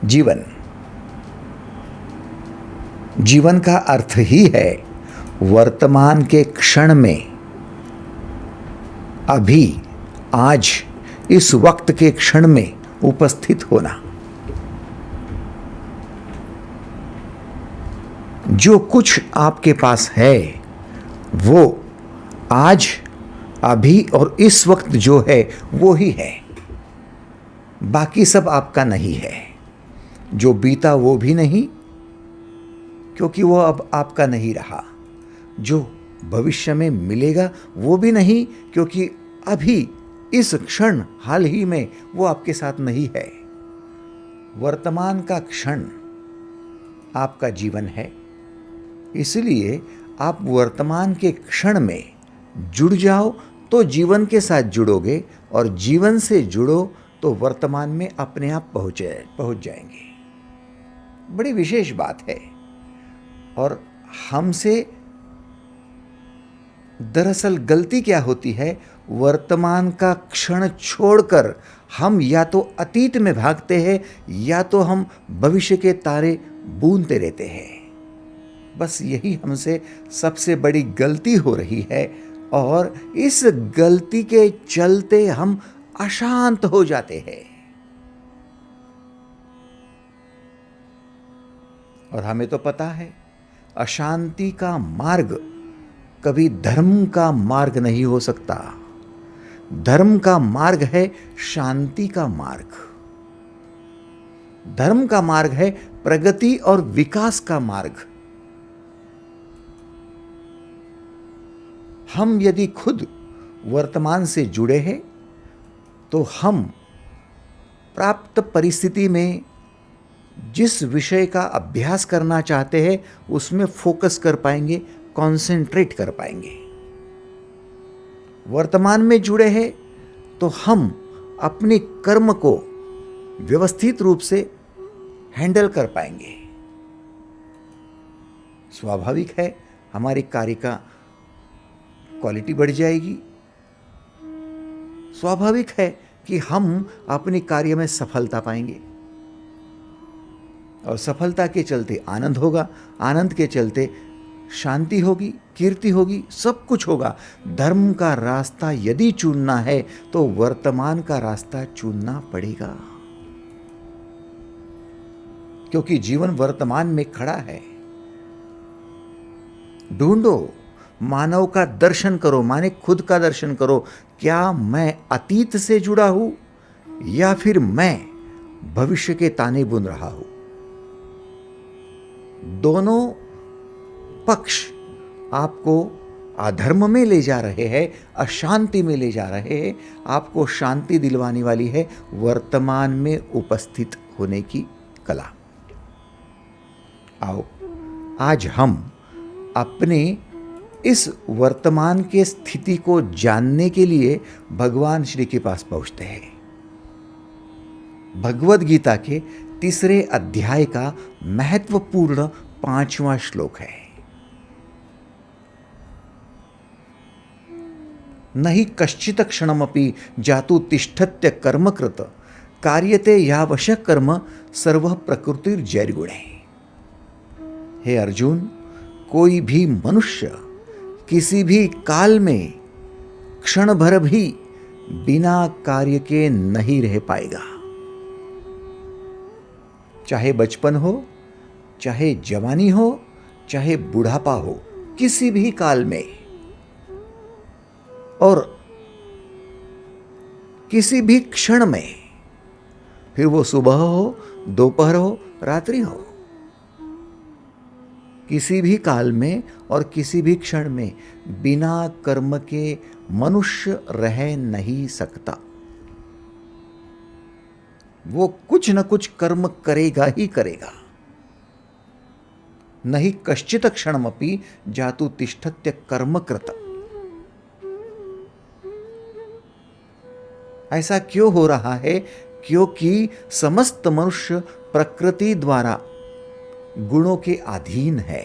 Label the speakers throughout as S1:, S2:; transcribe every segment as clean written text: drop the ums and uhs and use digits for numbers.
S1: जीवन जीवन का अर्थ ही है वर्तमान के क्षण में, अभी, आज, इस वक्त के क्षण में उपस्थित होना। जो कुछ आपके पास है वो आज, अभी और इस वक्त जो है वो ही है, बाकी सब आपका नहीं है। जो बीता वो भी नहीं, क्योंकि वो अब आपका नहीं रहा। जो भविष्य में मिलेगा वो भी नहीं, क्योंकि अभी इस क्षण हाल ही में वो आपके साथ नहीं है। वर्तमान का क्षण आपका जीवन है, इसलिए आप वर्तमान के क्षण में जुड़ जाओ तो जीवन के साथ जुड़ोगे, और जीवन से जुड़ो तो वर्तमान में अपने आप पहुंच जाएंगे। बड़ी विशेष बात है। और हमसे दरअसल गलती क्या होती है, वर्तमान का क्षण छोड़कर हम या तो अतीत में भागते हैं या तो हम भविष्य के तारे बूनते रहते हैं। बस यही हमसे सबसे बड़ी गलती हो रही है, और इस गलती के चलते हम अशांत हो जाते हैं। और हमें तो पता है, अशांति का मार्ग कभी धर्म का मार्ग नहीं हो सकता। धर्म का मार्ग है शांति का मार्ग। धर्म का मार्ग है प्रगति और विकास का मार्ग। हम यदि खुद वर्तमान से जुड़े हैं तो हम प्राप्त परिस्थिति में जिस विषय का अभ्यास करना चाहते हैं उसमें फोकस कर पाएंगे, कंसंट्रेट कर पाएंगे। वर्तमान में जुड़े हैं तो हम अपने कर्म को व्यवस्थित रूप से हैंडल कर पाएंगे। स्वाभाविक है, हमारे कार्य का क्वालिटी बढ़ जाएगी। स्वाभाविक है कि हम अपने कार्य में सफलता पाएंगे, और सफलता के चलते आनंद होगा, आनंद के चलते शांति होगी, कीर्ति होगी, सब कुछ होगा। धर्म का रास्ता यदि चुनना है तो वर्तमान का रास्ता चुनना पड़ेगा, क्योंकि जीवन वर्तमान में खड़ा है। ढूंढो, मानव का दर्शन करो, माने खुद का दर्शन करो। क्या मैं अतीत से जुड़ा हूं या फिर मैं भविष्य के ताने बुन रहा हूं? दोनों पक्ष आपको अधर्म में ले जा रहे हैं, अशांति में ले जा रहे हैं। आपको शांति दिलवाने वाली है वर्तमान में उपस्थित होने की कला। आओ, आज हम अपने इस वर्तमान के स्थिति को जानने के लिए भगवान श्री के पास पहुंचते हैं। भगवद गीता के 3 अध्याय का महत्वपूर्ण 5वां श्लोक है। नहि कश्चित् क्षणमपि जातु तिष्ठत्य कर्मकृत कार्यते यावशः कर्म सर्वः प्रकृतिर्जैर्गुणे। हे अर्जुन, कोई भी मनुष्य किसी भी काल में क्षण भर भी बिना कार्य के नहीं रह पाएगा। चाहे बचपन हो, चाहे जवानी हो, चाहे बुढ़ापा हो, किसी भी काल में, और किसी भी क्षण में, फिर वो सुबह हो, दोपहर हो, रात्रि हो, किसी भी काल में और किसी भी क्षण में बिना कर्म के मनुष्य रह नहीं सकता। वो कुछ न कुछ कर्म करेगा ही करेगा। नहीं कश्चित् क्षणमपि जातु तिष्ठत्य कर्मकृत। ऐसा क्यों हो रहा है? क्योंकि समस्त मनुष्य प्रकृति द्वारा गुणों के अधीन है।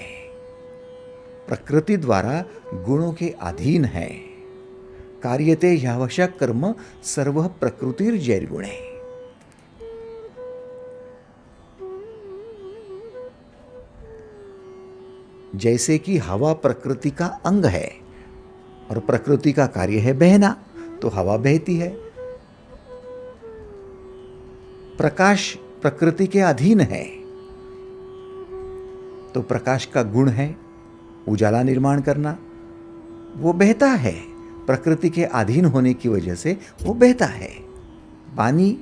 S1: प्रकृति द्वारा गुणों के अधीन है। कार्यते यावशः कर्म सर्वः प्रकृतिर्जैर्गुणे। जैसे कि हवा प्रकृति का अंग है और प्रकृति का कार्य है बहना, तो हवा बहती है। प्रकाश प्रकृति के अधीन है, तो प्रकाश का गुण है उजाला निर्माण करना, वो बहता है। प्रकृति के अधीन होने की वजह से वो बहता है। पानी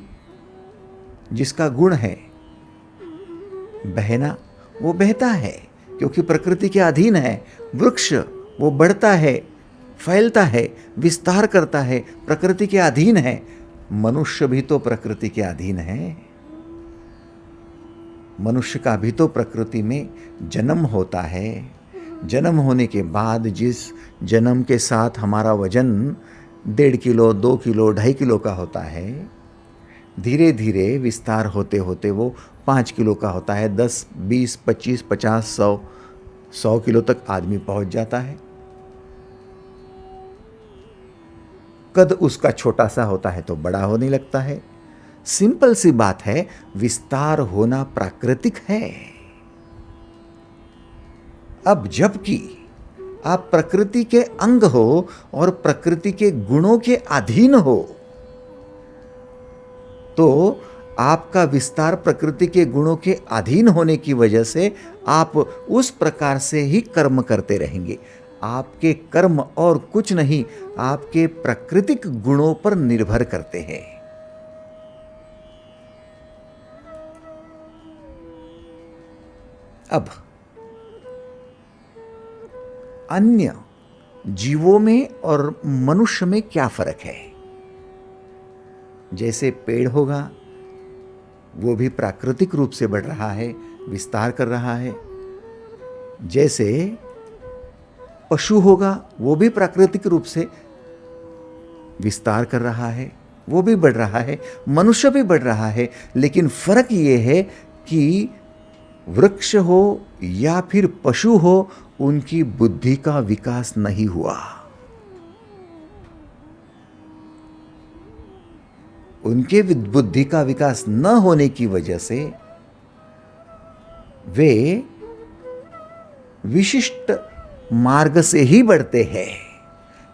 S1: जिसका गुण है बहना, वो बहता है क्योंकि प्रकृति के अधीन है। वृक्ष वो बढ़ता है, फैलता है, विस्तार करता है, प्रकृति के अधीन है। मनुष्य भी तो प्रकृति के अधीन है। मनुष्य का भी तो प्रकृति में जन्म होता है। जन्म होने के बाद जिस जन्म के साथ हमारा वजन 1.5 किलो, 2 किलो, 2.5 किलो का होता है, धीरे धीरे विस्तार होते होते वो 5 किलो का होता है। 10, 20, 25, 50, 100 किलो तक आदमी पहुंच जाता है। कद उसका छोटा सा होता है तो बड़ा होने लगता है। सिंपल सी बात है, विस्तार होना प्राकृतिक है। अब जबकि आप प्रकृति के अंग हो और प्रकृति के गुणों के अधीन हो, तो आपका विस्तार प्रकृति के गुणों के अधीन होने की वजह से आप उस प्रकार से ही कर्म करते रहेंगे। आपके कर्म और कुछ नहीं, आपके प्राकृतिक गुणों पर निर्भर करते हैं। अब अन्य जीवों में और मनुष्य में क्या फर्क है? जैसे पेड़ होगा वो भी प्राकृतिक रूप से बढ़ रहा है, विस्तार कर रहा है। जैसे पशु होगा वो भी प्राकृतिक रूप से विस्तार कर रहा है, वो भी बढ़ रहा है। मनुष्य भी बढ़ रहा है, लेकिन फर्क ये है कि वृक्ष हो या फिर पशु हो, उनकी बुद्धि का विकास नहीं हुआ। उनके बुद्धि का विकास न होने की वजह से वे विशिष्ट मार्ग से ही बढ़ते हैं।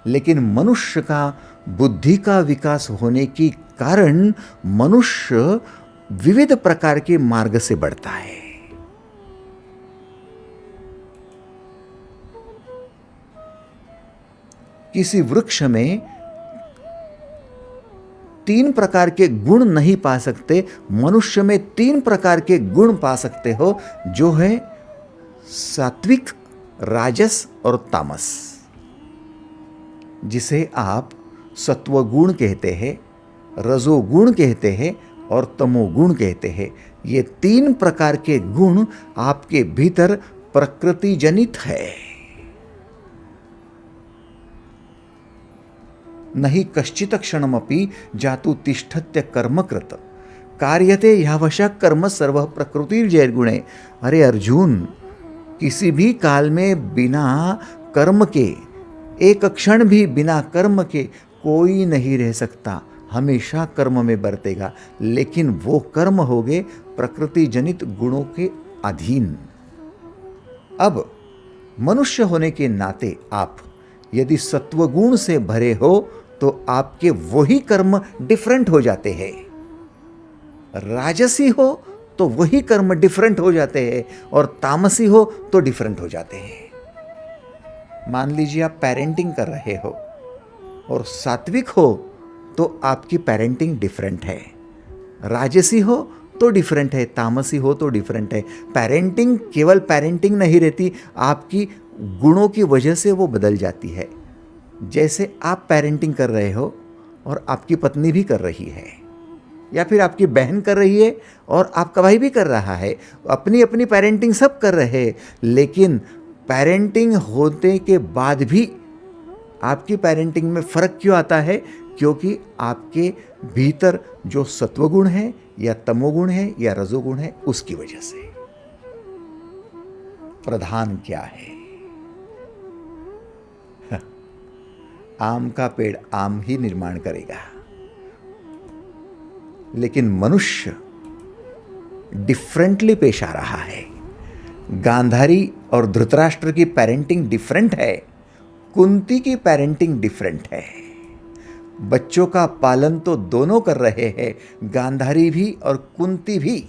S1: लेकिन मनुष्य का बुद्धि का विकास होने के कारण मनुष्य विविध प्रकार के मार्ग से बढ़ता है। किसी वृक्ष में 3 प्रकार के गुण नहीं पा सकते, मनुष्य में 3 प्रकार के गुण पा सकते हो, जो है सात्विक, राजस और तामस, जिसे आप सत्वगुण कहते हैं, रजोगुण कहते हैं और तमोगुण कहते हैं। ये 3 प्रकार के गुण आपके भीतर प्रकृति जनित है। नहीं कश्चित क्षणमपि जातु तिष्ठत्य कर्मकृत कार्यते यावशः कर्म सर्व प्रकृतिर्जैर्गुणे। अरे अर्जुन, किसी भी काल में बिना कर्म के, एक क्षण भी बिना कर्म के कोई नहीं रह सकता, हमेशा कर्म में बरतेगा। लेकिन वो कर्म हो गए प्रकृति जनित गुणों के अधीन। अब मनुष्य होने के नाते आप यदि सत्वगुण से भरे हो तो आपके वही कर्म डिफरेंट हो जाते हैं। राजसी हो तो वही कर्म डिफरेंट हो जाते हैं और तामसी हो तो डिफरेंट हो जाते हैं। मान लीजिए आप पेरेंटिंग कर रहे हो और सात्विक हो तो आपकी पेरेंटिंग डिफरेंट है, राजसी हो तो डिफरेंट है, तामसी हो तो डिफरेंट है। पेरेंटिंग केवल पेरेंटिंग नहीं रहती, आपकी गुणों की वजह से वो बदल जाती है। जैसे आप पेरेंटिंग कर रहे हो और आपकी पत्नी भी कर रही है, या फिर आपकी बहन कर रही है और आपका भाई भी कर रहा है, अपनी अपनी पेरेंटिंग सब कर रहे हैं। लेकिन पेरेंटिंग होने के बाद भी आपकी पेरेंटिंग में फ़र्क क्यों आता है? क्योंकि आपके भीतर जो सत्वगुण है या तमोगुण है या रजोगुण है, उसकी वजह से। प्रधान क्या है? आम का पेड़ आम ही निर्माण करेगा, लेकिन मनुष्य डिफरेंटली पेश आ रहा है। गांधारी और धृतराष्ट्र की पेरेंटिंग डिफरेंट है, कुंती की पेरेंटिंग डिफरेंट है। बच्चों का पालन तो दोनों कर रहे हैं, गांधारी भी और कुंती भी,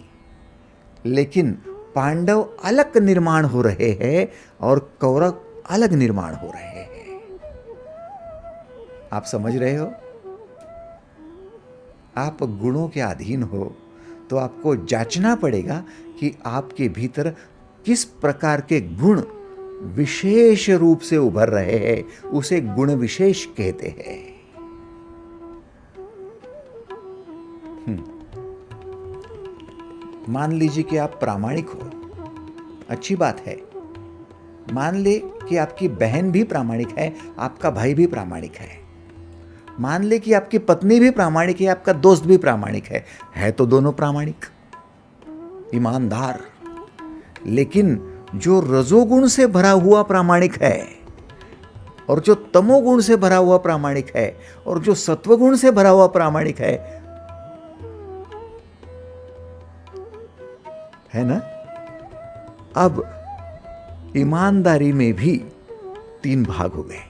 S1: लेकिन पांडव अलग निर्माण हो रहे हैं और कौरव अलग निर्माण हो रहे हैं। आप समझ रहे हो? आप गुणों के अधीन हो तो आपको जांचना पड़ेगा कि आपके भीतर किस प्रकार के गुण विशेष रूप से उभर रहे हैं, उसे गुण विशेष कहते हैं। मान लीजिए कि आप प्रामाणिक हो, अच्छी बात है। मान ले कि आपकी बहन भी प्रामाणिक है, आपका भाई भी प्रामाणिक है। मान ले कि आपकी पत्नी भी प्रामाणिक है, आपका दोस्त भी प्रामाणिक है तो दोनों प्रामाणिक, ईमानदार। लेकिन जो रजोगुण से भरा हुआ प्रामाणिक है और जो तमोगुण से भरा हुआ प्रामाणिक है और जो सत्वगुण से भरा हुआ प्रामाणिक है ना? अब ईमानदारी में भी 3 भाग हो गए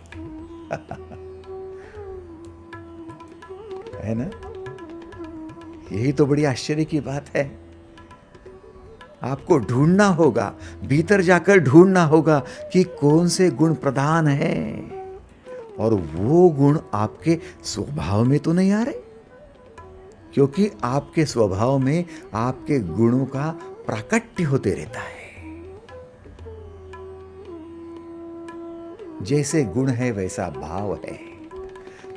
S1: है ना? यही तो बड़ी आश्चर्य की बात है। आपको ढूंढना होगा, भीतर जाकर ढूंढना होगा कि कौन से गुण प्रधान हैं, और वो गुण आपके स्वभाव में तो नहीं आ रहे, क्योंकि आपके स्वभाव में आपके गुणों का प्राकट्य होते रहता है। जैसे गुण है वैसा भाव है।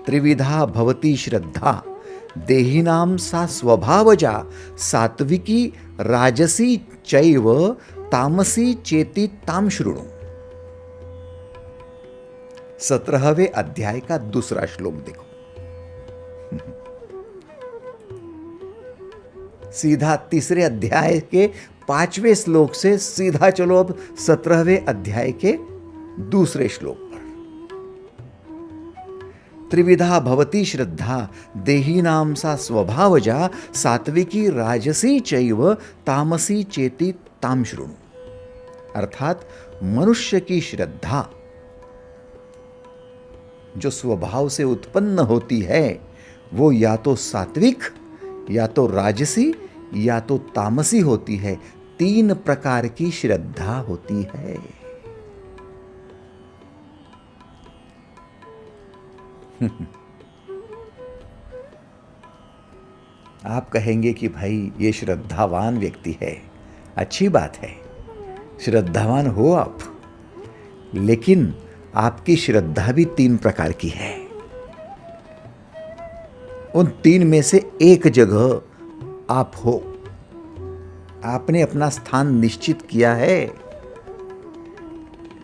S1: त्रिविधा भवती श्रद्धा देहिनाम सा स्वभावजा सात्विकी राजसी चैव तामसी चेति ताम शृणु। 17वें अध्याय का दूसरा श्लोक देखो। सीधा तीसरे अध्याय के 5वें श्लोक से सीधा चलो अब 17वें अध्याय के दूसरे श्लोक पर। त्रिविधा भवती श्रद्धा देहिनाम सा स्वभावजा सात्विकी राजसी चैव तामसी चेति ताम शृणु। अर्थात मनुष्य की श्रद्धा जो स्वभाव से उत्पन्न होती है वो या तो सात्विक, या तो राजसी, या तो तामसी होती है। 3 प्रकार की श्रद्धा होती है। आप कहेंगे कि भाई ये श्रद्धावान व्यक्ति है, अच्छी बात है, श्रद्धावान हो आप, लेकिन आपकी श्रद्धा भी 3 प्रकार की है। उन 3 में से एक जगह आप हो, आपने अपना स्थान निश्चित किया है।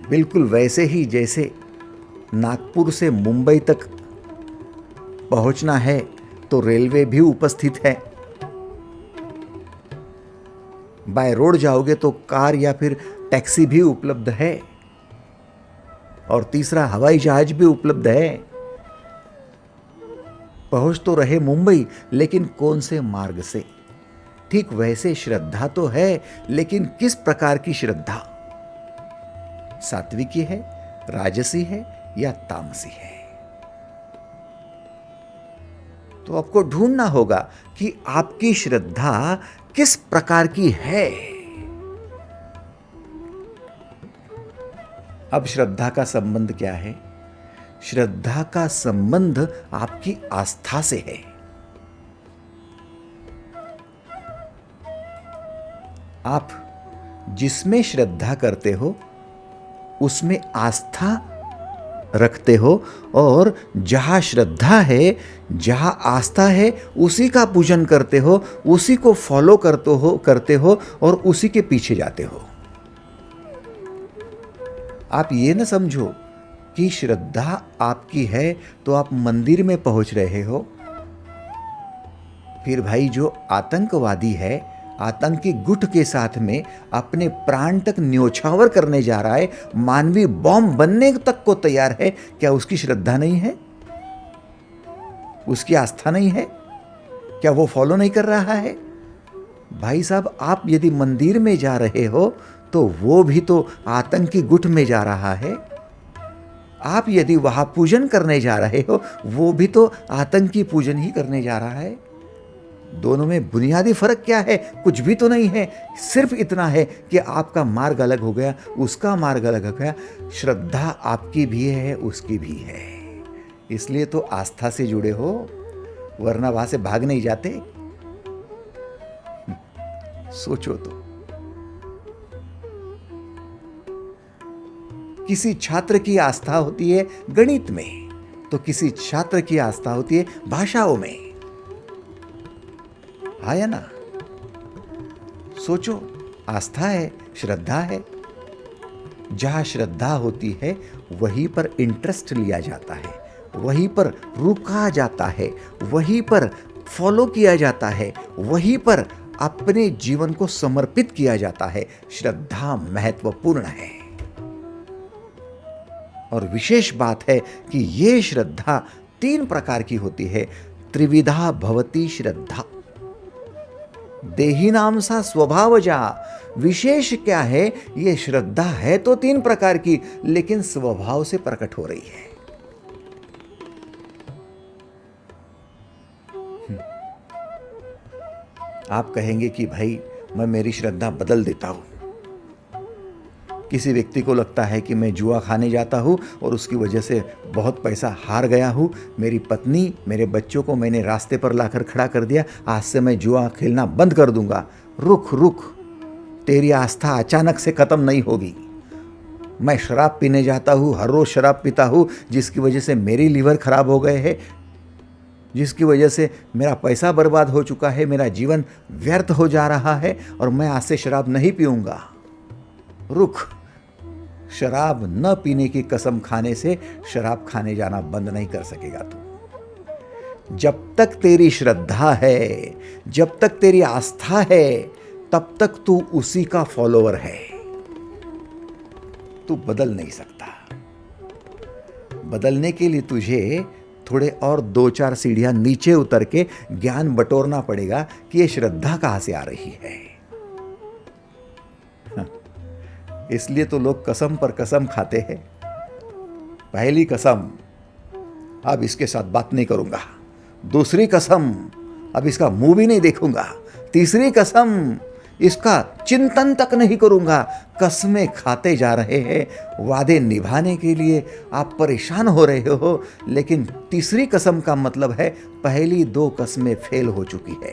S1: बिल्कुल वैसे ही जैसे नागपुर से मुंबई तक पहुंचना है तो रेलवे भी उपस्थित है, बाय रोड जाओगे तो कार या फिर टैक्सी भी उपलब्ध है, और तीसरा हवाई जहाज भी उपलब्ध है। पहुंच तो रहे मुंबई, लेकिन कौन से मार्ग से? ठीक वैसे श्रद्धा तो है, लेकिन किस प्रकार की श्रद्धा? सात्विकी है, राजसी है या तामसी है? तो आपको ढूंढना होगा कि आपकी श्रद्धा किस प्रकार की है। अब श्रद्धा का संबंध क्या है? श्रद्धा का संबंध आपकी आस्था से है। आप जिसमें श्रद्धा करते हो उसमें आस्था रखते हो, और जहां श्रद्धा है, जहां आस्था है, उसी का पूजन करते हो, उसी को फॉलो करते हो और उसी के पीछे जाते हो। आप ये न समझो कि श्रद्धा आपकी है तो आप मंदिर में पहुंच रहे हो। फिर भाई जो आतंकवादी है, आतंकी गुट के साथ में अपने प्राण तक न्योछावर करने जा रहा है, मानवीय बॉम्ब बनने तक को तैयार है, क्या उसकी श्रद्धा नहीं है? उसकी आस्था नहीं है? क्या वो फॉलो नहीं कर रहा है? भाई साहब, आप यदि मंदिर में जा रहे हो तो वो भी तो आतंकी गुट में जा रहा है। आप यदि वहाँ पूजन करने जा रहे हो, वो भी तो आतंकी पूजन ही करने जा रहा है। दोनों में बुनियादी फर्क क्या है? कुछ भी तो नहीं है। सिर्फ इतना है कि आपका मार्ग अलग हो गया, उसका मार्ग अलग हो गया। श्रद्धा आपकी भी है, उसकी भी है। इसलिए तो आस्था से जुड़े हो, वरना वहां से भाग नहीं जाते। सोचो तो, किसी छात्र की आस्था होती है गणित में, तो किसी छात्र की आस्था होती है भाषाओं में। आया ना? सोचो, आस्था है, श्रद्धा है। जहां श्रद्धा होती है वहीं पर इंटरेस्ट लिया जाता है, वहीं पर रुका जाता है, वहीं पर फॉलो किया जाता है, वहीं पर अपने जीवन को समर्पित किया जाता है। श्रद्धा महत्वपूर्ण है। और विशेष बात है कि ये श्रद्धा 3 प्रकार की होती है। त्रिविधा भवती श्रद्धा, देहिनाम सा स्वभावजा। विशेष क्या है? ये श्रद्धा है तो 3 प्रकार की, लेकिन स्वभाव से प्रकट हो रही है। आप कहेंगे कि भाई मैं मेरी श्रद्धा बदल देता हूं। किसी व्यक्ति को लगता है कि मैं जुआ खाने जाता हूँ और उसकी वजह से बहुत पैसा हार गया हूँ, मेरी पत्नी, मेरे बच्चों को मैंने रास्ते पर लाकर खड़ा कर दिया, आज से मैं जुआ खेलना बंद कर दूंगा। रुक रुक, तेरी आस्था अचानक से ख़त्म नहीं होगी। मैं शराब पीने जाता हूँ, हर रोज़ शराब पीता हूँ, जिसकी वजह से मेरी लीवर खराब हो गए हैं, जिसकी वजह से मेरा पैसा बर्बाद हो चुका है, मेरा जीवन व्यर्थ हो जा रहा है, और मैं आज से शराब नहीं पीऊँगा। रुक, शराब न पीने की कसम खाने से शराब खाने जाना बंद नहीं कर सकेगा तू। जब तक तेरी श्रद्धा है, जब तक तेरी आस्था है, तब तक तू उसी का फॉलोअर है। तू बदल नहीं सकता। बदलने के लिए तुझे थोड़े और 2-4 सीढ़ियां नीचे उतर के ज्ञान बटोरना पड़ेगा कि ये श्रद्धा कहां से आ रही है। इसलिए तो लोग कसम पर कसम खाते हैं। पहली कसम, अब इसके साथ बात नहीं करूंगा। दूसरी कसम, अब इसका मुंह भी नहीं देखूंगा। तीसरी कसम, इसका चिंतन तक नहीं करूंगा। कसमें खाते जा रहे हैं, वादे निभाने के लिए आप परेशान हो रहे हो, लेकिन तीसरी कसम का मतलब है पहली 2 कसमें फेल हो चुकी है।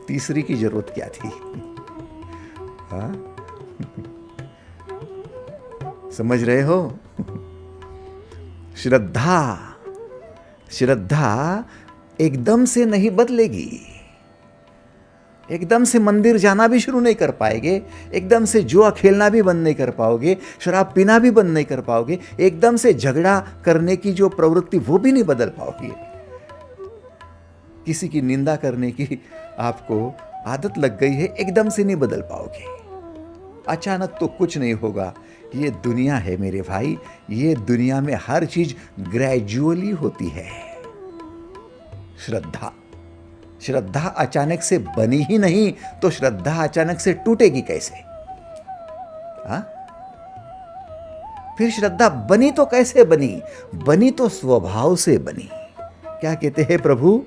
S1: तीसरी की जरूरत क्या थी? हाँ? समझ रहे हो? श्रद्धा एकदम से नहीं बदलेगी। एकदम से मंदिर जाना भी शुरू नहीं कर पाएंगे, एकदम से जुआ खेलना भी बंद नहीं कर पाओगे, शराब पीना भी बंद नहीं कर पाओगे, एकदम से झगड़ा करने की जो प्रवृत्ति वो भी नहीं बदल पाओगे। किसी की निंदा करने की आपको आदत लग गई है, एकदम से नहीं बदल पाओगे। अचानक तो कुछ नहीं होगा। ये दुनिया है मेरे भाई, ये दुनिया में हर चीज ग्रेजुअली होती है। श्रद्धा अचानक से बनी ही नहीं, तो श्रद्धा अचानक से टूटेगी कैसे? हाँ? फिर श्रद्धा बनी तो कैसे बनी? बनी तो स्वभाव से बनी। क्या कहते हैं प्रभु?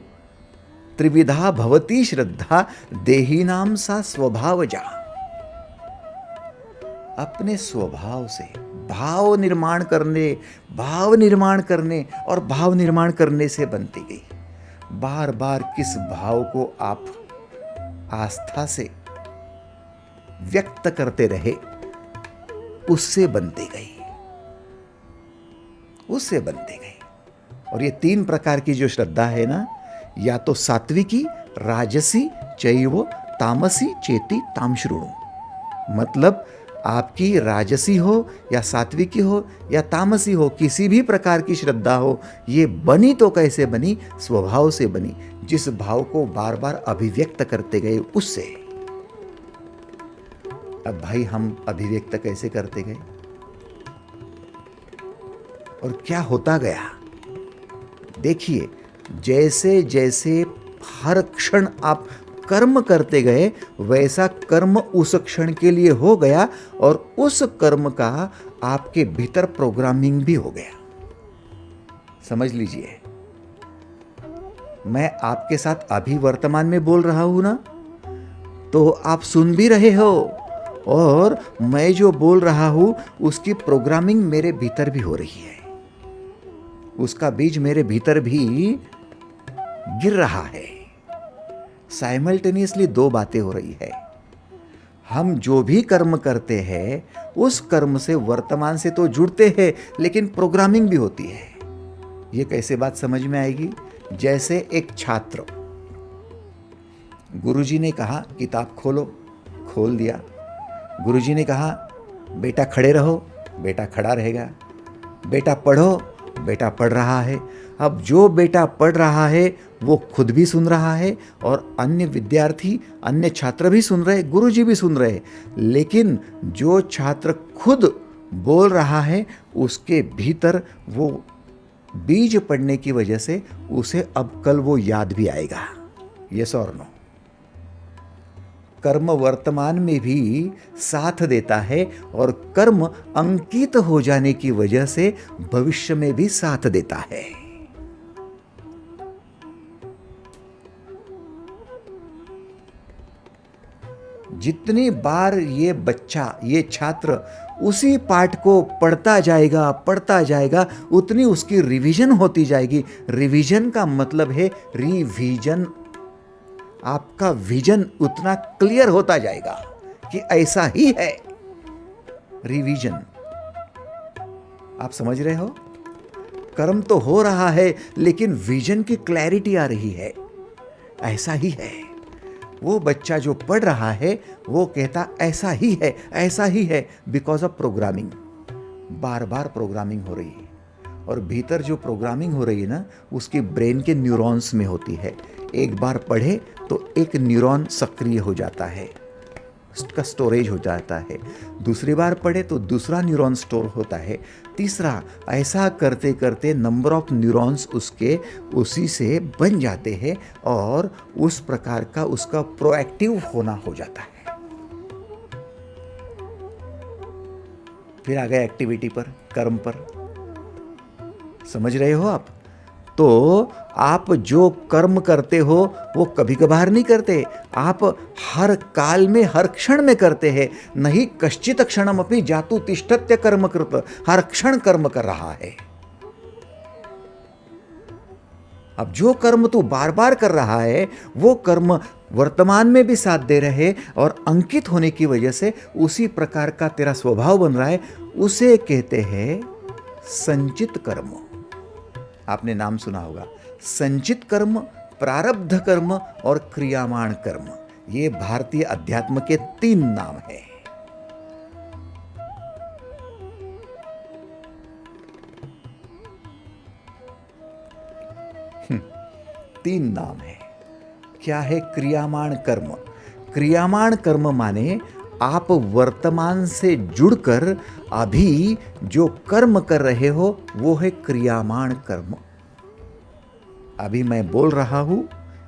S1: त्रिविधा भवती श्रद्धा, देहिनाम सा स्वभावजा। अपने स्वभाव से भाव निर्माण और भाव निर्माण करने से बनती गई। बार बार किस भाव को आप आस्था से व्यक्त करते रहे, उससे बनती गई। और ये 3 प्रकार की जो श्रद्धा है ना, या तो सात्विकी, राजसी, चैव तामसी चेति ताम शृणु। मतलब आपकी राजसी हो या सात्विकी हो या तामसी हो, किसी भी प्रकार की श्रद्धा हो, ये बनी तो कैसे बनी? स्वभाव से बनी। जिस भाव को बार बार अभिव्यक्त करते गए, उससे। अब भाई हम अभिव्यक्त कैसे करते गए और क्या होता गया? देखिए, जैसे जैसे हर क्षण आप कर्म करते गए वैसा कर्म उस क्षण के लिए हो गया और उस कर्म का आपके भीतर प्रोग्रामिंग भी हो गया। समझ लीजिए, मैं आपके साथ अभी वर्तमान में बोल रहा हूं ना, तो आप सुन भी रहे हो और मैं जो बोल रहा हूं उसकी प्रोग्रामिंग मेरे भीतर भी हो रही है, उसका बीज मेरे भीतर भी गिर रहा है। साइमल्टेनियसली दो बातें हो रही है। हम जो भी कर्म करते हैं उस कर्म से वर्तमान से तो जुड़ते हैं, लेकिन प्रोग्रामिंग भी होती है। ये कैसे बात समझ में आएगी? जैसे एक छात्र, गुरुजी ने कहा किताब खोलो, खोल दिया। गुरुजी ने कहा बेटा खड़े रहो, बेटा खड़ा रहेगा। बेटा पढ़ो, बेटा पढ़ रहा है। अब जो बेटा पढ़ रहा है वो खुद भी सुन रहा है और अन्य विद्यार्थी, अन्य छात्र भी सुन रहे, गुरुजी भी सुन रहे। लेकिन जो छात्र खुद बोल रहा है उसके भीतर वो बीज पड़ने की वजह से उसे अब कल वो याद भी आएगा। यस और नो? कर्म वर्तमान में भी साथ देता है और कर्म अंकित हो जाने की वजह से भविष्य में भी साथ देता है। जितनी बार ये बच्चा, ये छात्र उसी पाठ को पढ़ता जाएगा, उतनी उसकी रिवीजन होती जाएगी। रिवीजन का मतलब है रिवीजन। आपका विजन उतना क्लियर होता जाएगा कि ऐसा ही है। रिवीजन, आप समझ रहे हो? कर्म तो हो रहा है लेकिन विजन की क्लैरिटी आ रही है। ऐसा ही है। वो बच्चा जो पढ़ रहा है वो कहता ऐसा ही है, ऐसा ही है, because of programming. Bar bar programming हो रही है और भीतर जो प्रोग्रामिंग हो रही है ना, उसकी ब्रेन के न्यूरॉन्स में होती है। एक बार पढ़े तो एक न्यूरॉन सक्रिय हो जाता है, उसका स्टोरेज हो जाता है। दूसरी बार पढ़े तो दूसरा न्यूरॉन स्टोर होता है, तीसरा। ऐसा करते करते नंबर ऑफ न्यूरॉन्स उसके उसी से बन जाते हैं और उस प्रकार का उसका प्रोएक्टिव होना हो जाता है। फिर आ गए एक्टिविटी पर, कर्म पर। समझ रहे हो आप? तो आप जो कर्म करते हो वो कभी कभार नहीं करते, आप हर काल में, हर क्षण में करते हैं। नहीं कश्चित क्षणम अपनी जातु तिष्ठत्य कर्म कृत, हर क्षण कर्म कर रहा है। अब जो कर्म तू बार बार कर रहा है वो कर्म वर्तमान में भी साथ दे रहे और अंकित होने की वजह से उसी प्रकार का तेरा स्वभाव बन रहा है। उसे कहते हैं संचित कर्म। आपने नाम सुना होगा, संचित कर्म, प्रारब्ध कर्म और क्रियामाण कर्म। ये भारतीय अध्यात्म के 3 नाम हैं। तीन नाम है। क्या है क्रियामाण कर्म? क्रियामाण कर्म माने आप वर्तमान से जुड़कर अभी जो कर्म कर रहे हो वो है क्रियामाण कर्म। अभी मैं बोल रहा हूं,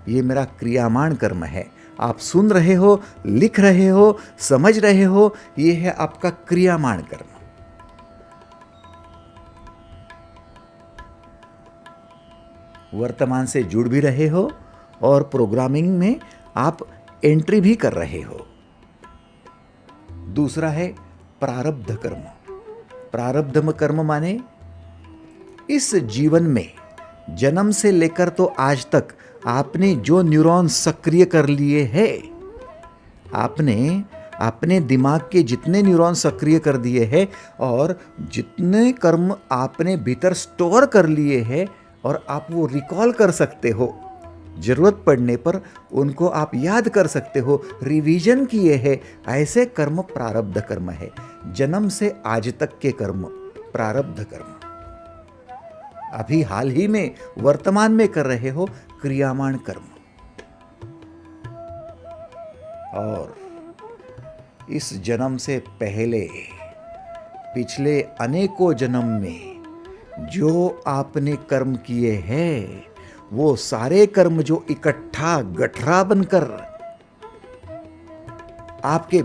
S1: ये मेरा क्रियामाण कर्म है। आप सुन रहे हो, लिख रहे हो, समझ रहे हो, ये है आपका क्रियामाण कर्म। वर्तमान से जुड़ भी रहे हो और प्रोग्रामिंग में आप एंट्री भी कर रहे हो। दूसरा है प्रारब्ध कर्म। प्रारब्ध कर्म माने इस जीवन में जन्म से लेकर तो आज तक आपने जो न्यूरॉन सक्रिय कर लिए हैं, आपने अपने दिमाग के जितने न्यूरॉन सक्रिय कर दिए हैं और जितने कर्म आपने भीतर स्टोर कर लिए हैं और आप वो रिकॉल कर सकते हो, जरूरत पड़ने पर उनको आप याद कर सकते हो, रिवीजन किए हैं, ऐसे कर्म प्रारब्ध कर्म है। जन्म से आज तक के कर्म प्रारब्ध कर्म। अभी हाल ही में वर्तमान में कर रहे हो क्रियामाण कर्म। और इस जन्म से पहले पिछले अनेकों जन्म में जो आपने कर्म किए हैं वो सारे कर्म जो इकट्ठा गठरा बनकर आपके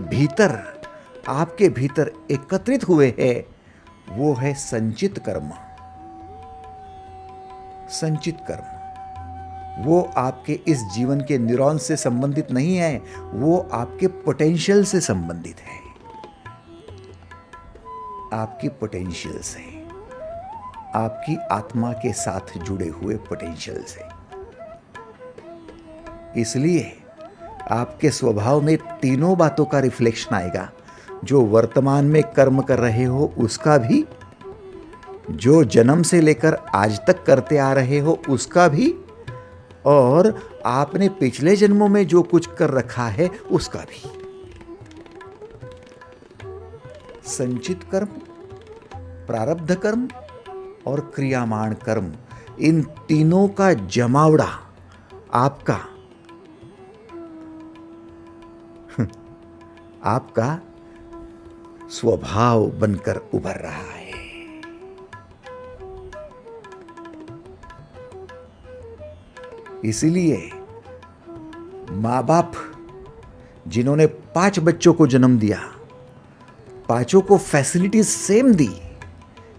S1: भीतर एकत्रित हुए हैं, वो है संचित कर्म। संचित कर्म वो आपके इस जीवन के न्यूरॉन से संबंधित नहीं है, वो आपके पोटेंशियल से संबंधित है, आपकी पोटेंशियल से, आपकी आत्मा के साथ जुड़े हुए पोटेंशियल से। इसलिए आपके स्वभाव में तीनों बातों का रिफ्लेक्शन आएगा। जो वर्तमान में कर्म कर रहे हो उसका भी, जो जन्म से लेकर आज तक करते आ रहे हो उसका भी, और आपने पिछले जन्मों में जो कुछ कर रखा है उसका भी। संचित कर्म, प्रारब्ध कर्म और क्रियामाण कर्म, इन तीनों का जमावड़ा आपका स्वभाव बनकर उभर रहा है। इसीलिए माँ बाप जिन्होंने 5 बच्चों को जन्म दिया, पांचों को फैसिलिटीज सेम दी,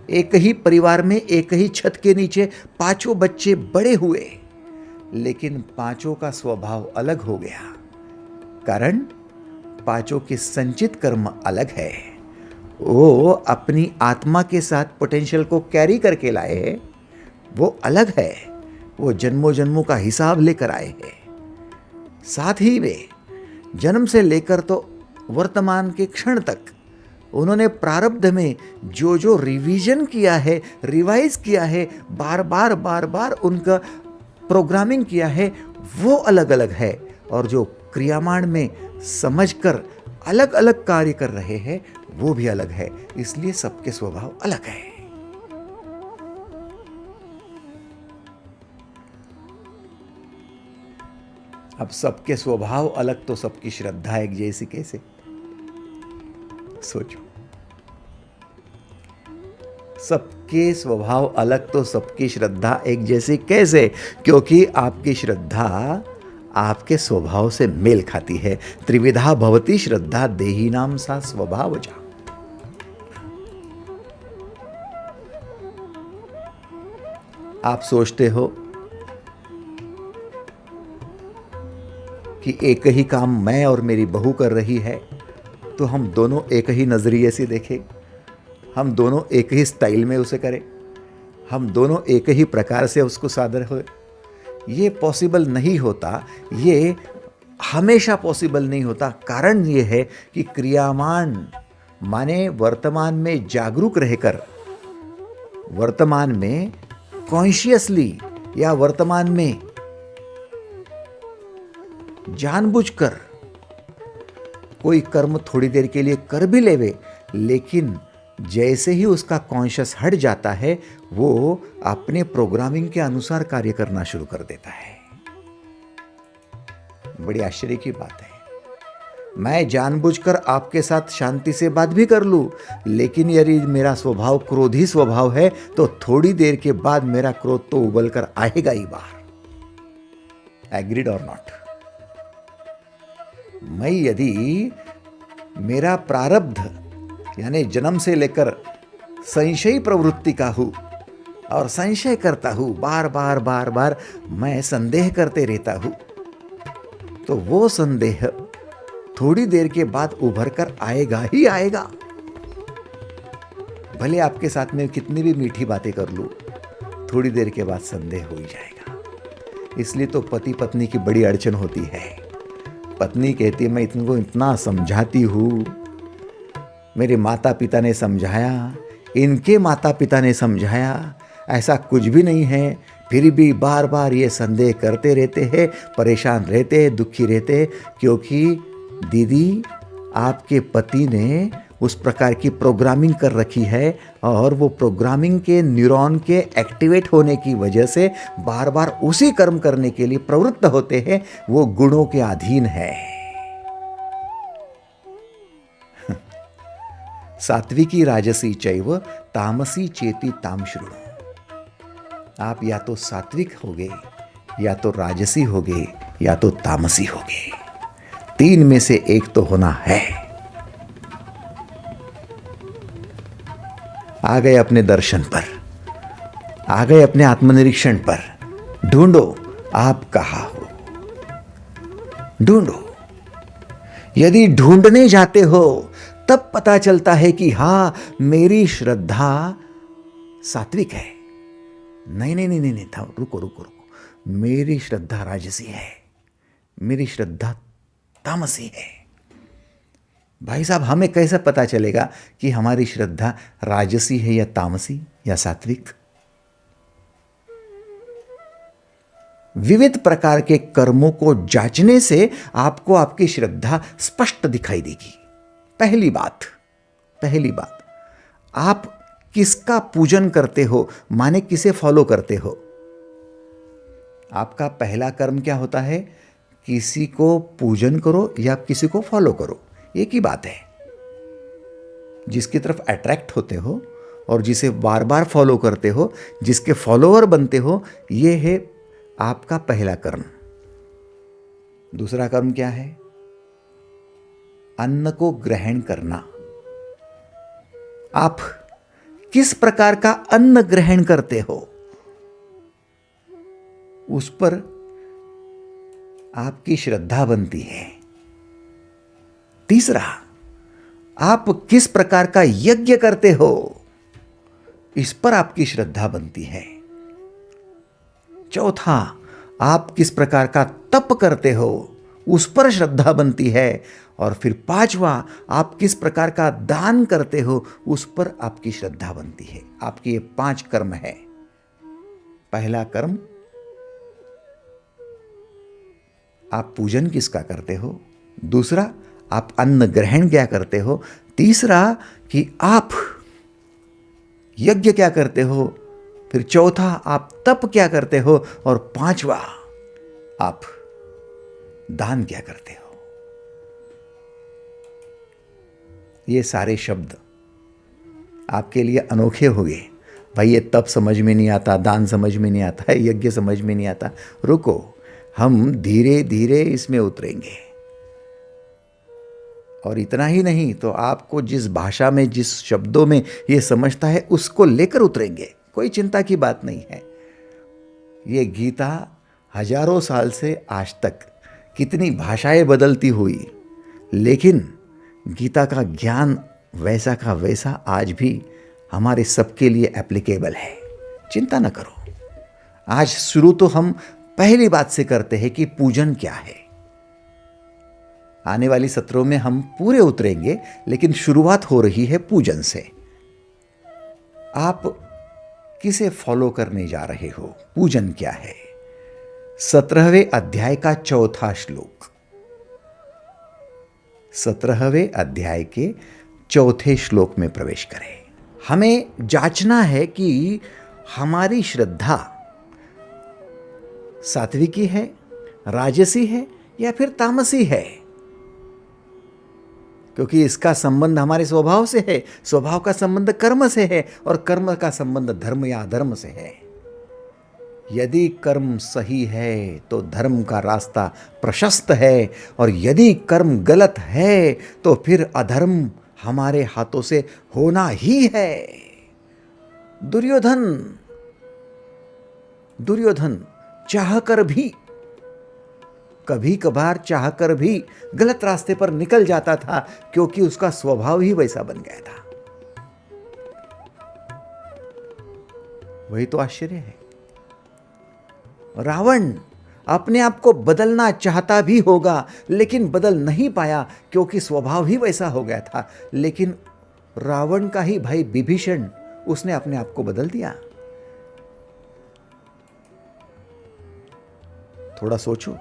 S1: एक ही परिवार में एक ही छत के नीचे पांचों बच्चे बड़े हुए, लेकिन पांचों का स्वभाव अलग हो गया। कारण पांचों के संचित कर्म अलग है। वो अपनी आत्मा के साथ पोटेंशियल को कैरी करके लाए हैं, वो अलग है। वो जन्मों जन्मों का हिसाब लेकर आए हैं। साथ ही वे जन्म से लेकर तो वर्तमान के क्षण तक उन्होंने प्रारब्ध में जो जो रिवीजन किया है, रिवाइज किया है, बार बार उनका प्रोग्रामिंग किया है, वो अलग अलग है। और जो क्रियामाण में समझकर अलग अलग कार्य कर रहे हैं वो भी अलग है। इसलिए सबके स्वभाव अलग है। अब सबके स्वभाव अलग तो सबकी श्रद्धा एक जैसी कैसे? सोचो, सबके स्वभाव अलग तो सबकी श्रद्धा एक जैसी कैसे? क्योंकि आपकी श्रद्धा आपके स्वभाव से मेल खाती है। त्रिविधा भवती श्रद्धा देहिनाम सा स्वभावजा। आप सोचते हो कि एक ही काम मैं और मेरी बहू कर रही है, तो हम दोनों एक ही नजरिए से देखें, हम दोनों एक ही स्टाइल में उसे करें, हम दोनों एक ही प्रकार से उसको सादर हो। ये पॉसिबल नहीं होता, ये हमेशा पॉसिबल नहीं होता। कारण ये है कि क्रियामाण माने वर्तमान में जागरूक रहकर, वर्तमान में कॉन्शियसली या वर्तमान में जानबूझकर कोई कर्म थोड़ी देर के लिए कर भी लेवे, लेकिन जैसे ही उसका कॉन्शियस हट जाता है वो अपने प्रोग्रामिंग के अनुसार कार्य करना शुरू कर देता है। बड़ी आश्चर्य की बात है। मैं जानबूझकर आपके साथ शांति से बात भी कर लूं, लेकिन यदि मेरा स्वभाव क्रोधी स्वभाव है तो थोड़ी देर के बाद मेरा क्रोध तो उबल कर आएगा ही बाहर। एग्रीड और नॉट? मैं यदि मेरा प्रारब्ध यानी जन्म से लेकर संशयी प्रवृत्ति का हूं और संशय करता हूं, बार बार मैं संदेह करते रहता हूं, तो वो संदेह थोड़ी देर के बाद उभर कर आएगा ही आएगा। भले आपके साथ में कितनी भी मीठी बातें कर लूं, थोड़ी देर के बाद संदेह हो ही जाएगा। इसलिए तो पति पत्नी की बड़ी अड़चन होती है। पत्नी कहती है मैं इनको इतना समझाती हूं, मेरे माता पिता ने समझाया, इनके माता पिता ने समझाया, ऐसा कुछ भी नहीं है, फिर भी बार बार ये संदेह करते रहते हैं, परेशान रहते हैं, दुखी रहते हैं, क्योंकि दीदी आपके पति ने उस प्रकार की प्रोग्रामिंग कर रखी है और वो प्रोग्रामिंग के न्यूरॉन के एक्टिवेट होने की वजह से बार बार उसी कर्म करने के लिए प्रवृत्त होते हैं। वो गुणों के अधीन है। सात्विकी राजसी चैव तामसी चेती ताम शृणु। आप या तो सात्विक होगे, या तो राजसी होगे, या तो तामसी होगे। तीन में से एक तो होना है। आ गए अपने दर्शन पर, आ गए अपने आत्मनिरीक्षण पर। ढूंढो आप कहाँ हो, ढूंढो। यदि ढूंढने जाते हो तब पता चलता है कि हां, मेरी श्रद्धा सात्विक है। नहीं नहीं नहीं नहीं, था रुको रुको रुको, मेरी श्रद्धा राजसी है, मेरी श्रद्धा तामसी है। भाई साहब, हमें कैसे पता चलेगा कि हमारी श्रद्धा राजसी है या तामसी या सात्विक? विविध प्रकार के कर्मों को जांचने से आपको आपकी श्रद्धा स्पष्ट दिखाई देगी। पहली बात, आप किसका पूजन करते हो, माने किसे फॉलो करते हो? आपका पहला कर्म क्या होता है? किसी को पूजन करो या किसी को फॉलो करो, एक ही बात है। जिसकी तरफ अट्रैक्ट होते हो और जिसे बार बार फॉलो करते हो, जिसके फॉलोअर बनते हो, यह है आपका पहला कर्म। दूसरा कर्म क्या है? अन्न को ग्रहण करना। आप किस प्रकार का अन्न ग्रहण करते हो, उस पर आपकी श्रद्धा बनती है। तीसरा, आप किस प्रकार का यज्ञ करते हो, इस पर आपकी श्रद्धा बनती है। चौथा, आप किस प्रकार का तप करते हो, उस पर श्रद्धा बनती है। और फिर पांचवा, आप किस प्रकार का दान करते हो, उस पर आपकी श्रद्धा बनती है। आपके ये 5 कर्म है। पहला कर्म, आप पूजन किसका करते हो। दूसरा, आप अन्न ग्रहण क्या करते हो। तीसरा, कि आप यज्ञ क्या करते हो। फिर चौथा, आप तप क्या करते हो। और पांचवा, आप दान क्या करते हो। ये सारे शब्द आपके लिए अनोखे हो गए। भाई, ये तप समझ में नहीं आता, दान समझ में नहीं आता, यज्ञ समझ में नहीं आता। रुको, हम धीरे धीरे इसमें उतरेंगे। और इतना ही नहीं, तो आपको जिस भाषा में, जिस शब्दों में ये समझता है, उसको लेकर उतरेंगे। कोई चिंता की बात नहीं है। ये गीता हजारों साल से आज तक कितनी भाषाएं बदलती हुई, लेकिन गीता का ज्ञान वैसा का वैसा आज भी हमारे सबके लिए एप्लीकेबल है। चिंता न करो। आज शुरू तो हम पहली बात से करते हैं कि पूजन क्या है। आने वाली सत्रों में हम पूरे उतरेंगे, लेकिन शुरुआत हो रही है पूजन से। आप किसे फॉलो करने जा रहे हो? पूजन क्या है? 17वें अध्याय का चौथा श्लोक। 17वें अध्याय के चौथे श्लोक में प्रवेश करें। हमें जांचना है कि हमारी श्रद्धा सात्विकी है, राजसी है या फिर तामसी है, क्योंकि इसका संबंध हमारे स्वभाव से है। स्वभाव का संबंध कर्म से है और कर्म का संबंध धर्म या अधर्म से है। यदि कर्म सही है तो धर्म का रास्ता प्रशस्त है, और यदि कर्म गलत है तो फिर अधर्म हमारे हाथों से होना ही है। दुर्योधन चाहकर भी, कभी कभार चाहकर भी गलत रास्ते पर निकल जाता था, क्योंकि उसका स्वभाव ही वैसा बन गया था। वही तो आश्चर्य है। रावण अपने आप को बदलना चाहता भी होगा, लेकिन बदल नहीं पाया, क्योंकि स्वभाव ही वैसा हो गया था। लेकिन रावण का ही भाई विभीषण, उसने अपने आप को बदल दिया। थोड़ा सोचो।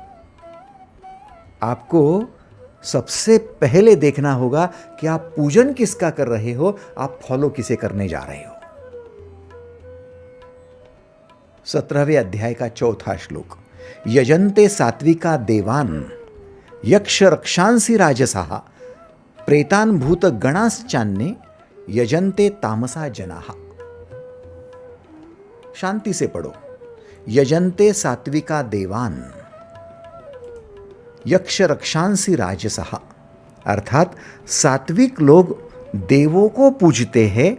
S1: आपको सबसे पहले देखना होगा कि आप पूजन किसका कर रहे हो, आप फॉलो किसे करने जा रहे हो। 17वें अध्याय का चौथा श्लोक। यजन्ते सात्विका देवान यक्ष रक्षांसि राजसाः प्रेतान भूत गणाश्चान्ये यजन्ते तामसा जनाः। शांति से पढ़ो। यजन्ते सात्विका देवान, यक्ष रक्षांसी राजसः, अर्थात सात्विक लोग देवों को पूजते हैं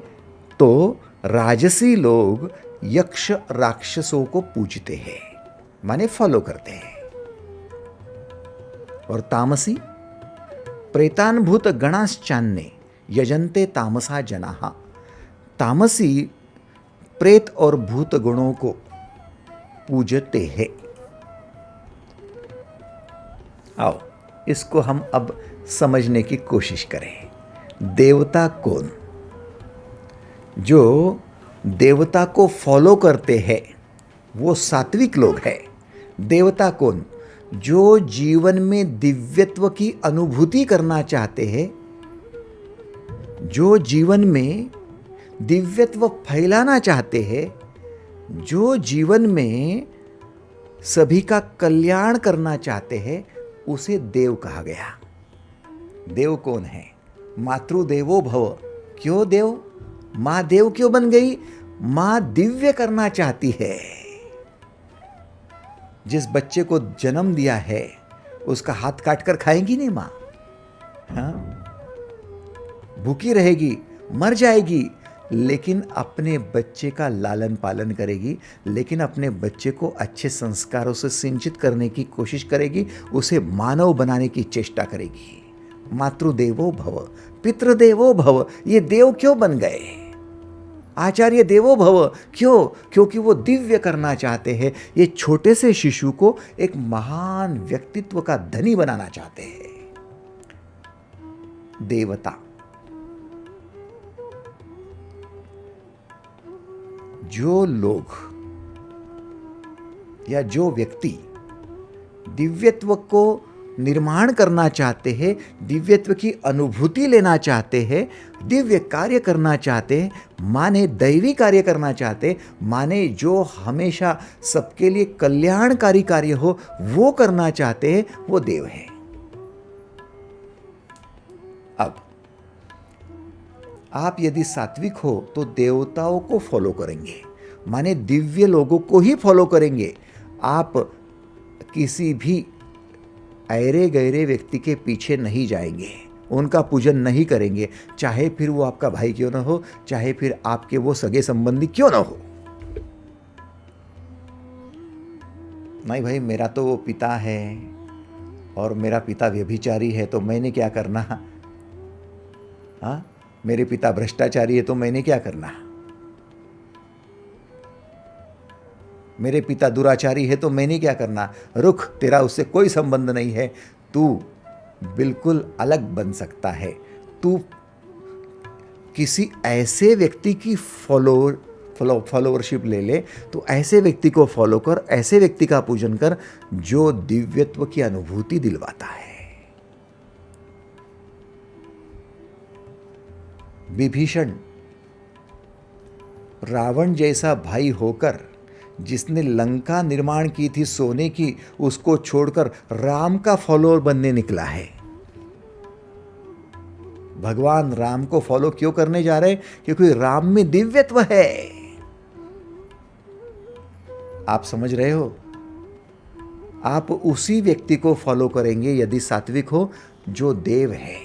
S1: तो राजसी लोग यक्ष राक्षसों को पूजते हैं, माने फॉलो करते हैं। और तामसी प्रेतानुभूत गणाश्चान्ने यजन्ते तामसा जनाः, तामसी प्रेत और भूत गुणों को पूजते हैं। आओ इसको हम अब समझने की कोशिश करें। देवता कौन? जो देवता को फॉलो करते हैं वो सात्विक लोग हैं। देवता कौन? जो जीवन में दिव्यत्व की अनुभूति करना चाहते हैं, जो जीवन में दिव्यत्व फैलाना चाहते हैं, जो जीवन में सभी का कल्याण करना चाहते हैं, उसे देव कहा गया। देव कौन है? मातृदेवो भव। क्यों देव? मां देव क्यों बन गई? मां दिव्य करना चाहती है। जिस बच्चे को जन्म दिया है उसका हाथ काट कर खाएगी नहीं मां? हाँ, भूखी रहेगी, मर जाएगी, लेकिन अपने बच्चे का लालन पालन करेगी, लेकिन अपने बच्चे को अच्छे संस्कारों से सिंचित करने की कोशिश करेगी, उसे मानव बनाने की चेष्टा करेगी। मातृदेवो भव, पितृदेवो भव। ये देव क्यों बन गए? आचार्य देवो भव क्यों? क्योंकि वो दिव्य करना चाहते हैं। ये छोटे से शिशु को एक महान व्यक्तित्व का धनी बनाना चाहते हैं। देवता जो लोग या जो व्यक्ति दिव्यत्व को निर्माण करना चाहते हैं, दिव्यत्व की अनुभूति लेना चाहते हैं, दिव्य कार्य करना चाहते हैं, माने दैवी कार्य करना चाहते हैं, माने जो हमेशा सबके लिए कल्याणकारी कार्य हो वो करना चाहते हैं, वो देव है। अब आप यदि सात्विक हो तो देवताओं को फॉलो करेंगे, माने दिव्य लोगों को ही फॉलो करेंगे। आप किसी भी ऐरे गैरे व्यक्ति के पीछे नहीं जाएंगे, उनका पूजन नहीं करेंगे, चाहे फिर वो आपका भाई क्यों ना हो, चाहे फिर आपके वो सगे संबंधी क्यों ना हो। नहीं भाई, मेरा तो वो पिता है और मेरा पिता व्यभिचारी है तो मैंने क्या करना? हाँ, मेरे पिता भ्रष्टाचारी है तो मैंने क्या करना? मेरे पिता दुराचारी है तो मैंने क्या करना? रुक, तेरा उससे कोई संबंध नहीं है, तू बिल्कुल अलग बन सकता है। तू किसी ऐसे व्यक्ति की फॉलोवरशिप ले ले, तो ऐसे व्यक्ति को फॉलो कर, ऐसे व्यक्ति का पूजन कर जो दिव्यत्व की अनुभूति दिलवाता है। विभीषण रावण जैसा भाई होकर जिसने लंका निर्माण की थी सोने की, उसको छोड़कर राम का फॉलोअर बनने निकला है। भगवान राम को फॉलो क्यों करने जा रहे? क्योंकि राम में दिव्यत्व है। आप समझ रहे हो? आप उसी व्यक्ति को फॉलो करेंगे यदि सात्विक हो, जो देव है।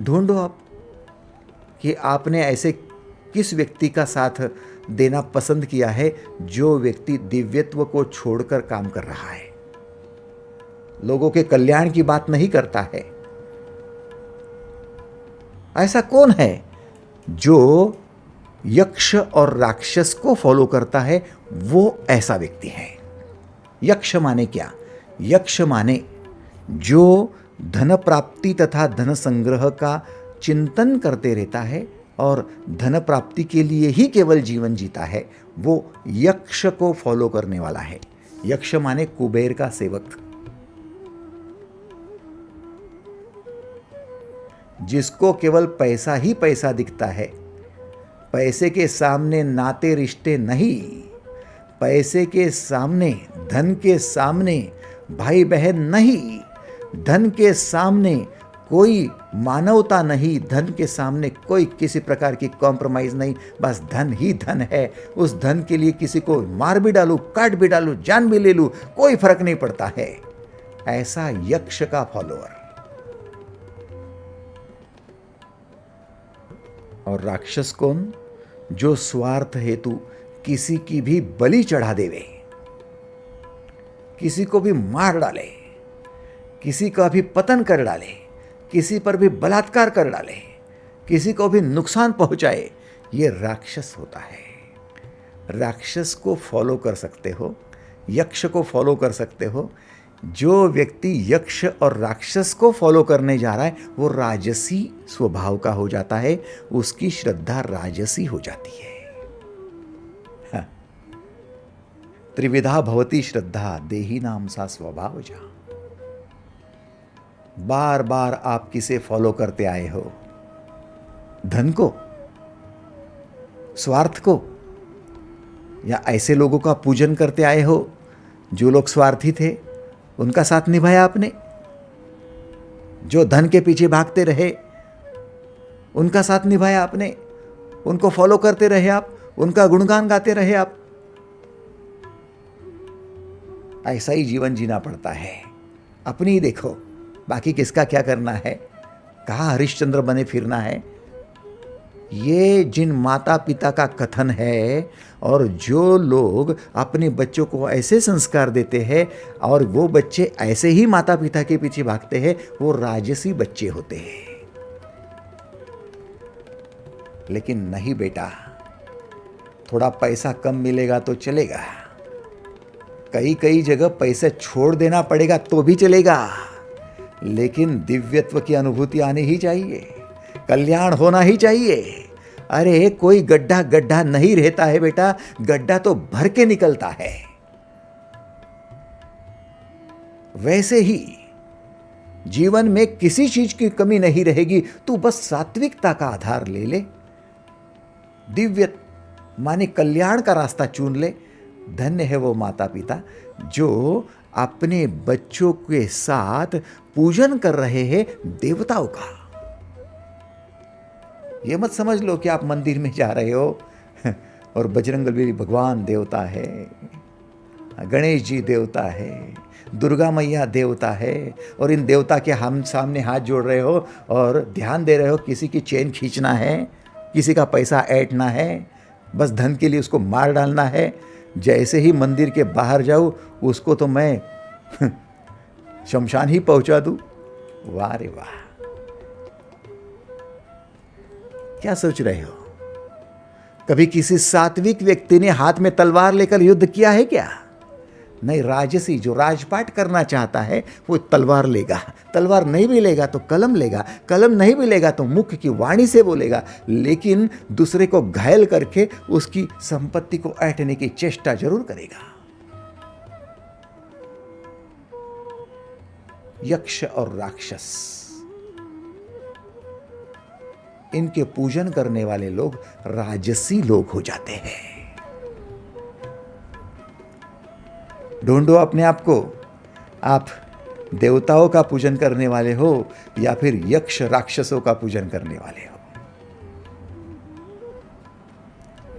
S1: ढूंढो आप कि आपने ऐसे किस व्यक्ति का साथ देना पसंद किया है जो व्यक्ति दिव्यत्व को छोड़कर काम कर रहा है, लोगों के कल्याण की बात नहीं करता है। ऐसा कौन है जो यक्ष और राक्षस को फॉलो करता है? वो ऐसा व्यक्ति है। यक्ष माने क्या? यक्ष माने जो धन प्राप्ति तथा धन संग्रह का चिंतन करते रहता है और धन प्राप्ति के लिए ही केवल जीवन जीता है, वो यक्ष को फॉलो करने वाला है। यक्ष माने कुबेर का सेवक, जिसको केवल पैसा ही पैसा दिखता है। पैसे के सामने नाते रिश्ते नहीं, पैसे के सामने, धन के सामने भाई बहन नहीं, धन के सामने कोई मानवता नहीं, धन के सामने कोई किसी प्रकार की कॉम्प्रोमाइज़ नहीं। बस धन ही धन है। उस धन के लिए किसी को मार भी डालूं, काट भी डालूं, जान भी ले लूं, कोई फर्क नहीं पड़ता है। ऐसा यक्ष का फॉलोअर। और राक्षस कौन? जो स्वार्थ हेतु किसी की भी बलि चढ़ा देवे, किसी को भी मार डाले, किसी का भी पतन कर डाले, किसी पर भी बलात्कार कर डाले, किसी को भी नुकसान पहुंचाए, ये राक्षस होता है। राक्षस को फॉलो कर सकते हो, यक्ष को फॉलो कर सकते हो। जो व्यक्ति यक्ष और राक्षस को फॉलो करने जा रहा है वो राजसी स्वभाव का हो जाता है, उसकी श्रद्धा राजसी हो जाती है। हाँ। त्रिविधा भवती श्रद्धा देही नाम सा स्वभाव जा। बार बार आप किसे फॉलो करते आए हो? धन को, स्वार्थ को, या ऐसे लोगों का पूजन करते आए हो जो लोग स्वार्थी थे, उनका साथ निभाया आपने? जो धन के पीछे भागते रहे उनका साथ निभाया आपने? उनको फॉलो करते रहे आप, उनका गुणगान गाते रहे आप? ऐसा ही जीवन जीना पड़ता है। अपनी ही देखो, बाकी किसका क्या करना है, कहाँ हरिश्चंद्र बने फिरना है। ये जिन माता पिता का कथन है और जो लोग अपने बच्चों को ऐसे संस्कार देते हैं और वो बच्चे ऐसे ही माता पिता के पीछे भागते हैं, वो राजसी बच्चे होते हैं। लेकिन नहीं बेटा, थोड़ा पैसा कम मिलेगा तो चलेगा, कई कई जगह पैसे छोड़ देना पड़ेगा तो भी चलेगा, लेकिन दिव्यत्व की अनुभूति आनी ही चाहिए, कल्याण होना ही चाहिए। अरे कोई गड्ढा गड्ढा नहीं रहता है बेटा, गड्ढा तो भर के निकलता है। वैसे ही जीवन में किसी चीज की कमी नहीं रहेगी, तू बस सात्विकता का आधार ले ले, दिव्य माने कल्याण का रास्ता चुन ले। धन्य है वो माता पिता जो अपने बच्चों के साथ पूजन कर रहे हैं देवताओं का। ये मत समझ लो कि आप मंदिर में जा रहे हो और बजरंगबली भगवान देवता है, गणेश जी देवता है, दुर्गा मैया देवता है और इन देवता के हम सामने हाथ जोड़ रहे हो और ध्यान दे रहे हो किसी की चेन खींचना है, किसी का पैसा ऐंठना है, बस धन के लिए उसको मार डालना है। जैसे ही मंदिर के बाहर जाऊँ उसको तो मैं शमशान ही पहुंचा दूँ। वाह रे वाह, क्या सोच रहे हो? कभी किसी सात्विक व्यक्ति ने हाथ में तलवार लेकर युद्ध किया है क्या? नहीं, राजसी जो राजपाट करना चाहता है वो तलवार लेगा, तलवार नहीं भी लेगा तो कलम लेगा, कलम नहीं भी लेगा तो मुख की वाणी से बोलेगा, लेकिन दूसरे को घायल करके उसकी संपत्ति को ऐंठने की चेष्टा जरूर करेगा। यक्ष और राक्षस, इनके पूजन करने वाले लोग राजसी लोग हो जाते हैं। ढूंढो अपने आप को, आप देवताओं का पूजन करने वाले हो या फिर यक्ष राक्षसों का पूजन करने वाले हो।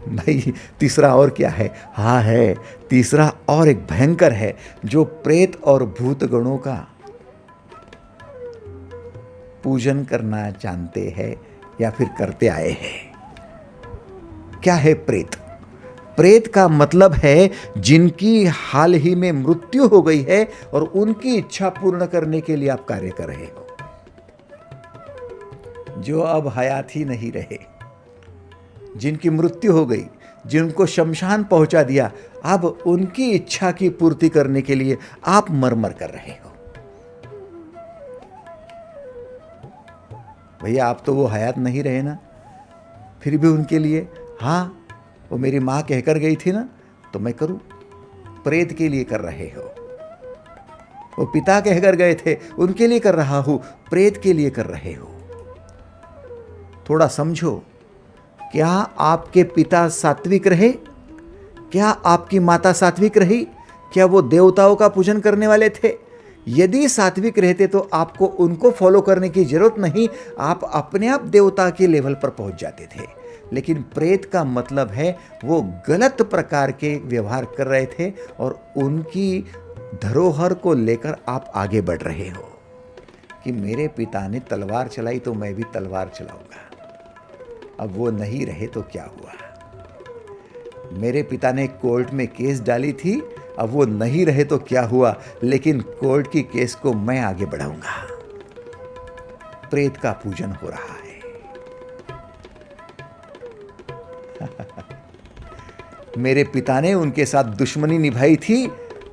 S1: भाई तीसरा और क्या है? हाँ है, तीसरा और एक भयंकर है जो प्रेत और भूत गणों का पूजन करना जानते हैं या फिर करते आए हैं। क्या है प्रेत? प्रेत का मतलब है जिनकी हाल ही में मृत्यु हो गई है और उनकी इच्छा पूर्ण करने के लिए आप कार्य कर रहे हो, जो अब हयात ही नहीं रहे, जिनकी मृत्यु हो गई, जिनको शमशान पहुंचा दिया, अब उनकी इच्छा की पूर्ति करने के लिए आप मरमर कर रहे हो। भैया आप तो वो हयात नहीं रहे ना, फिर भी उनके लिए, हाँ वो मेरी माँ कहकर गई थी ना तो मैं करूं। प्रेत के लिए कर रहे हो। वो पिता कहकर गए थे उनके लिए कर रहा हूं, प्रेत के लिए कर रहे हो। थोड़ा समझो, क्या आपके पिता सात्विक रहे? क्या आपकी माता सात्विक रही? क्या वो देवताओं का पूजन करने वाले थे? यदि सात्विक रहते तो आपको उनको फॉलो करने की जरूरत नहीं, आप अपने आप देवता के लेवल पर पहुंच जाते थे। लेकिन प्रेत का मतलब है वो गलत प्रकार के व्यवहार कर रहे थे और उनकी धरोहर को लेकर आप आगे बढ़ रहे हो कि मेरे पिता ने तलवार चलाई तो मैं भी तलवार चलाऊंगा। अब वो नहीं रहे तो क्या हुआ? मेरे पिता ने कोर्ट में केस डाली थी, अब वो नहीं रहे तो क्या हुआ, लेकिन कोर्ट की केस को मैं आगे बढ़ाऊंगा। प्रेत का पूजन हो रहा है। मेरे पिता ने उनके साथ दुश्मनी निभाई थी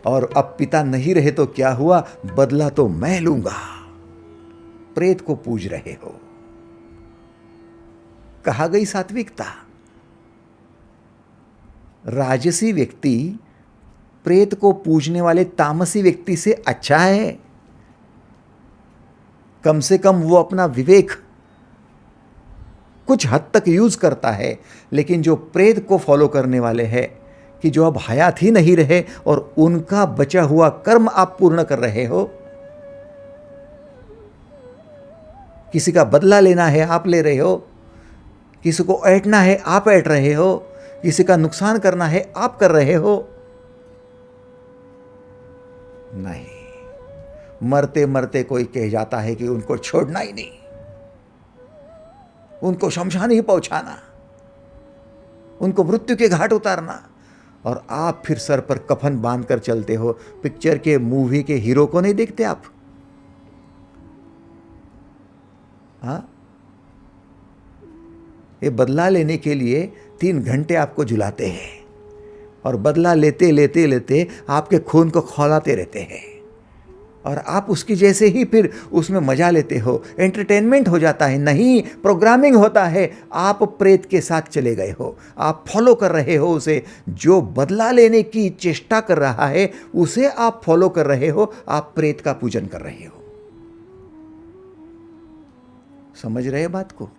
S1: और अब पिता नहीं रहे तो क्या हुआ, बदला तो मैं लूंगा। प्रेत को पूज रहे हो। कहा गई सात्विकता। राजसी व्यक्ति प्रेत को पूजने वाले तामसी व्यक्ति से अच्छा है। कम से कम वो अपना विवेक कुछ हद तक यूज करता है, लेकिन जो प्रेत को फॉलो करने वाले हैं कि जो अब हयात ही नहीं रहे और उनका बचा हुआ कर्म आप पूर्ण कर रहे हो, किसी का बदला लेना है आप ले रहे हो, किसी को ऐंठना है आप ऐंठ रहे हो, किसी का नुकसान करना है आप कर रहे हो। नहीं, मरते मरते कोई कह जाता है कि उनको छोड़ना ही नहीं, उनको शमशान ही पहुंचाना, उनको मृत्यु के घाट उतारना, और आप फिर सर पर कफन बांधकर चलते हो। पिक्चर के मूवी के हीरो को नहीं देखते आप? हाँ, ये बदला लेने के लिए 3 घंटे आपको झुलाते हैं और बदला लेते लेते लेते आपके खून को खौलाते रहते हैं और आप उसकी जैसे ही फिर उसमें मजा लेते हो, एंटरटेनमेंट हो जाता है। नहीं, प्रोग्रामिंग होता है। आप प्रेत के साथ चले गए हो, आप फॉलो कर रहे हो उसे। जो बदला लेने की चेष्टा कर रहा है उसे आप फॉलो कर रहे हो, आप प्रेत का पूजन कर रहे हो। समझ रहे बात को?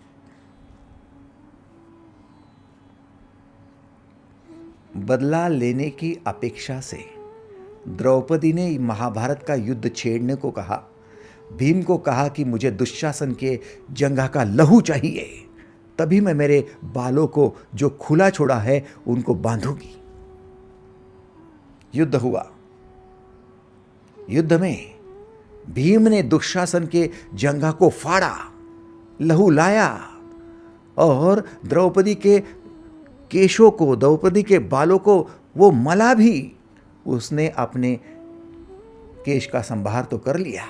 S1: बदला लेने की अपेक्षा से द्रौपदी ने महाभारत का युद्ध छेड़ने को कहा। भीम को कहा कि मुझे दुशासन के जंघा का लहू चाहिए, तभी मैं मेरे बालों को जो खुला छोड़ा है उनको बांधूंगी। युद्ध हुआ। युद्ध में भीम ने दुशासन के जंघा को फाड़ा, लहू लाया और द्रौपदी के केशों को, द्रौपदी के बालों को वो मला भी। उसने अपने केश का संभार तो कर लिया,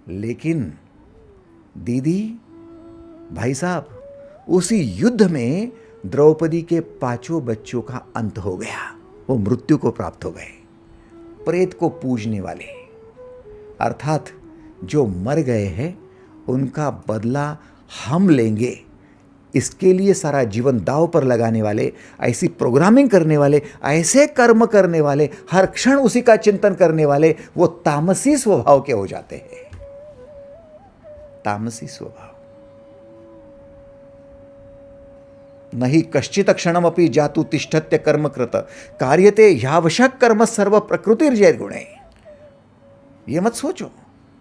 S1: लेकिन दीदी, भाई साहब, उसी युद्ध में द्रौपदी के 5 बच्चों का अंत हो गया। वो मृत्यु को प्राप्त हो गए। प्रेत को पूजने वाले, अर्थात जो मर गए हैं, उनका बदला हम लेंगे, इसके लिए सारा जीवन दांव पर लगाने वाले, ऐसी प्रोग्रामिंग करने वाले, ऐसे कर्म करने वाले, हर क्षण उसी का चिंतन करने वाले, वो तामसी स्वभाव के हो जाते हैं। तामसी स्वभाव। नहीं कश्चित क्षणमपि जातु तिष्ठत्य कर्मकृत कार्यते ह्यावशक कर्म सर्व प्रकृतिर्जय गुणे। ये मत सोचो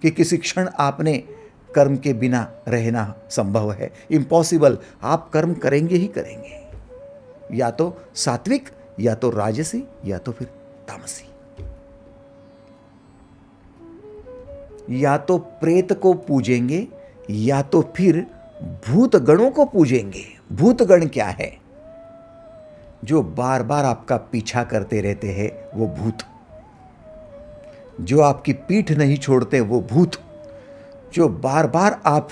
S1: कि किसी क्षण आपने कर्म के बिना रहना संभव है, इम्पॉसिबल। आप कर्म करेंगे ही करेंगे, या तो सात्विक, या तो राजसी, या तो फिर तामसी। या तो प्रेत को पूजेंगे, या तो फिर भूत गणों को पूजेंगे। भूत गण क्या है? जो बार बार आपका पीछा करते रहते हैं, वो भूत। जो आपकी पीठ नहीं छोड़ते, वो भूत। जो बार बार आप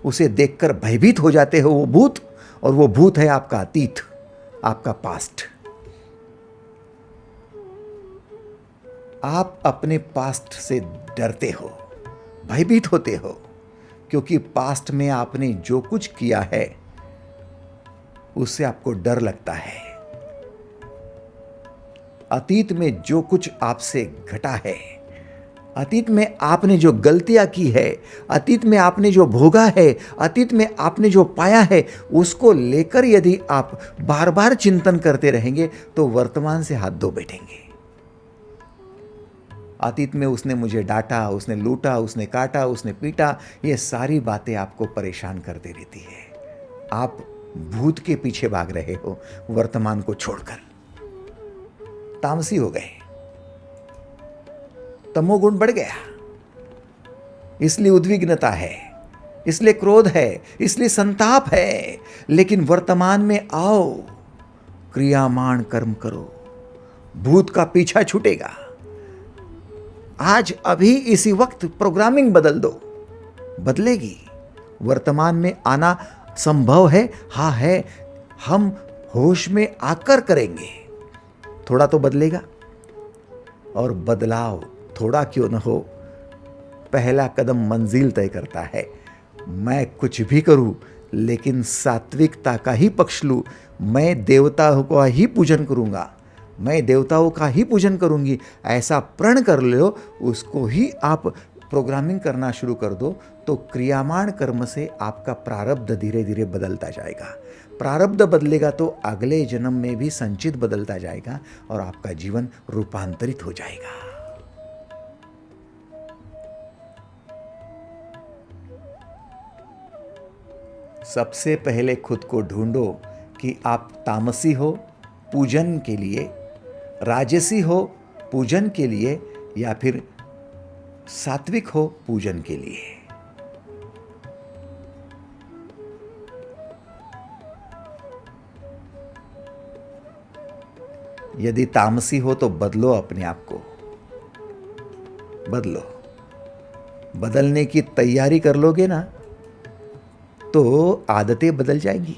S1: उसे देखकर भयभीत हो जाते हो, वो भूत। और वो भूत है आपका अतीत, आपका पास्ट। आप अपने पास्ट से डरते हो, भयभीत होते हो, क्योंकि पास्ट में आपने जो कुछ किया है उससे आपको डर लगता है। अतीत में जो कुछ आपसे घटा है, अतीत में आपने जो गलतियां की है, अतीत में आपने जो भोगा है, अतीत में आपने जो पाया है, उसको लेकर यदि आप बार बार चिंतन करते रहेंगे तो वर्तमान से हाथ धो बैठेंगे। अतीत में उसने मुझे डांटा, उसने लूटा, उसने काटा, उसने पीटा, ये सारी बातें आपको परेशान करती रहती है। आप भूत के पीछे भाग रहे हो वर्तमान को छोड़कर। तामसी हो गए, तमोगुण बढ़ गया, इसलिए उद्विग्नता है, इसलिए क्रोध है, इसलिए संताप है। लेकिन वर्तमान में आओ, क्रियामाण कर्म करो, भूत का पीछा छूटेगा। आज अभी इसी वक्त प्रोग्रामिंग बदल दो, बदलेगी। वर्तमान में आना संभव है, हाँ है, हम होश में आकर करेंगे, थोड़ा तो बदलेगा। और बदलाव थोड़ा क्यों न हो, पहला कदम मंजिल तय करता है। मैं कुछ भी करूं लेकिन सात्विकता का ही पक्ष लूं, मैं देवताओं का ही पूजन करूंगा, मैं देवताओं का ही पूजन करूंगी, ऐसा प्रण कर लो, उसको ही आप प्रोग्रामिंग करना शुरू कर दो, तो क्रियामाण कर्म से आपका प्रारब्ध धीरे धीरे बदलता जाएगा। प्रारब्ध बदलेगा तो अगले जन्म में भी संचित बदलता जाएगा और आपका जीवन रूपांतरित हो जाएगा। सबसे पहले खुद को ढूंढो कि आप तामसी हो पूजन के लिए, राजसी हो पूजन के लिए, या फिर सात्विक हो पूजन के लिए। यदि तामसी हो तो बदलो, अपने आप को बदलो। बदलने की तैयारी कर लोगे ना तो आदतें बदल जाएंगी,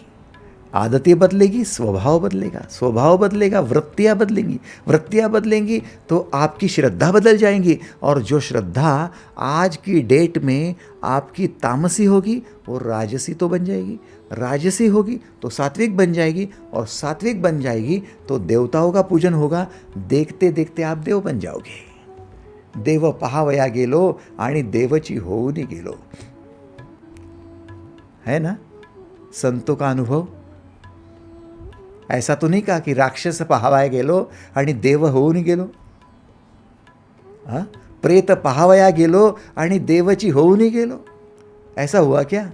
S1: आदतें बदलेगी, स्वभाव बदलेगा, स्वभाव बदलेगा, वृत्तियाँ बदलेंगी, वृत्तियाँ बदलेंगी तो आपकी श्रद्धा बदल जाएंगी। और जो श्रद्धा आज की डेट में आपकी तामसी होगी वो राजसी तो बन जाएगी, राजसी होगी तो सात्विक बन जाएगी, और सात्विक बन जाएगी तो देवताओं का पूजन होगा। देखते देखते आप देव बन जाओगे। देव पहावया गेलो आणि देवची होऊन गेलो, है ना संतों का अनुभव। ऐसा तो नहीं कहा कि राक्षस पहावाया गेलो आणि देव होऊन गेलो, हाँ, प्रेत पहावया गेलो आणि देवची होऊन गेलो, ऐसा हुआ क्या?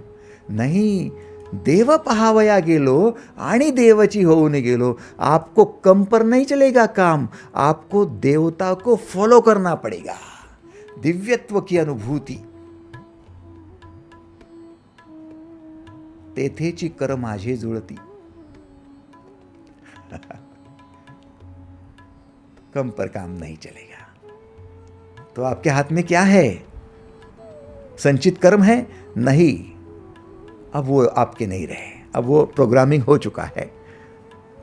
S1: नहीं, देव पहावया गेलो आणि देवची होऊन गेलो। आपको कम पर नहीं चलेगा काम, आपको देवता को फॉलो करना पड़ेगा। दिव्यत्व की अनुभूति, तेथेची कर माझे जुळती। कम पर काम नहीं चलेगा। तो आपके हाथ में क्या है? संचित कर्म है? नहीं, अब वो आपके नहीं रहे, अब वो प्रोग्रामिंग हो चुका है।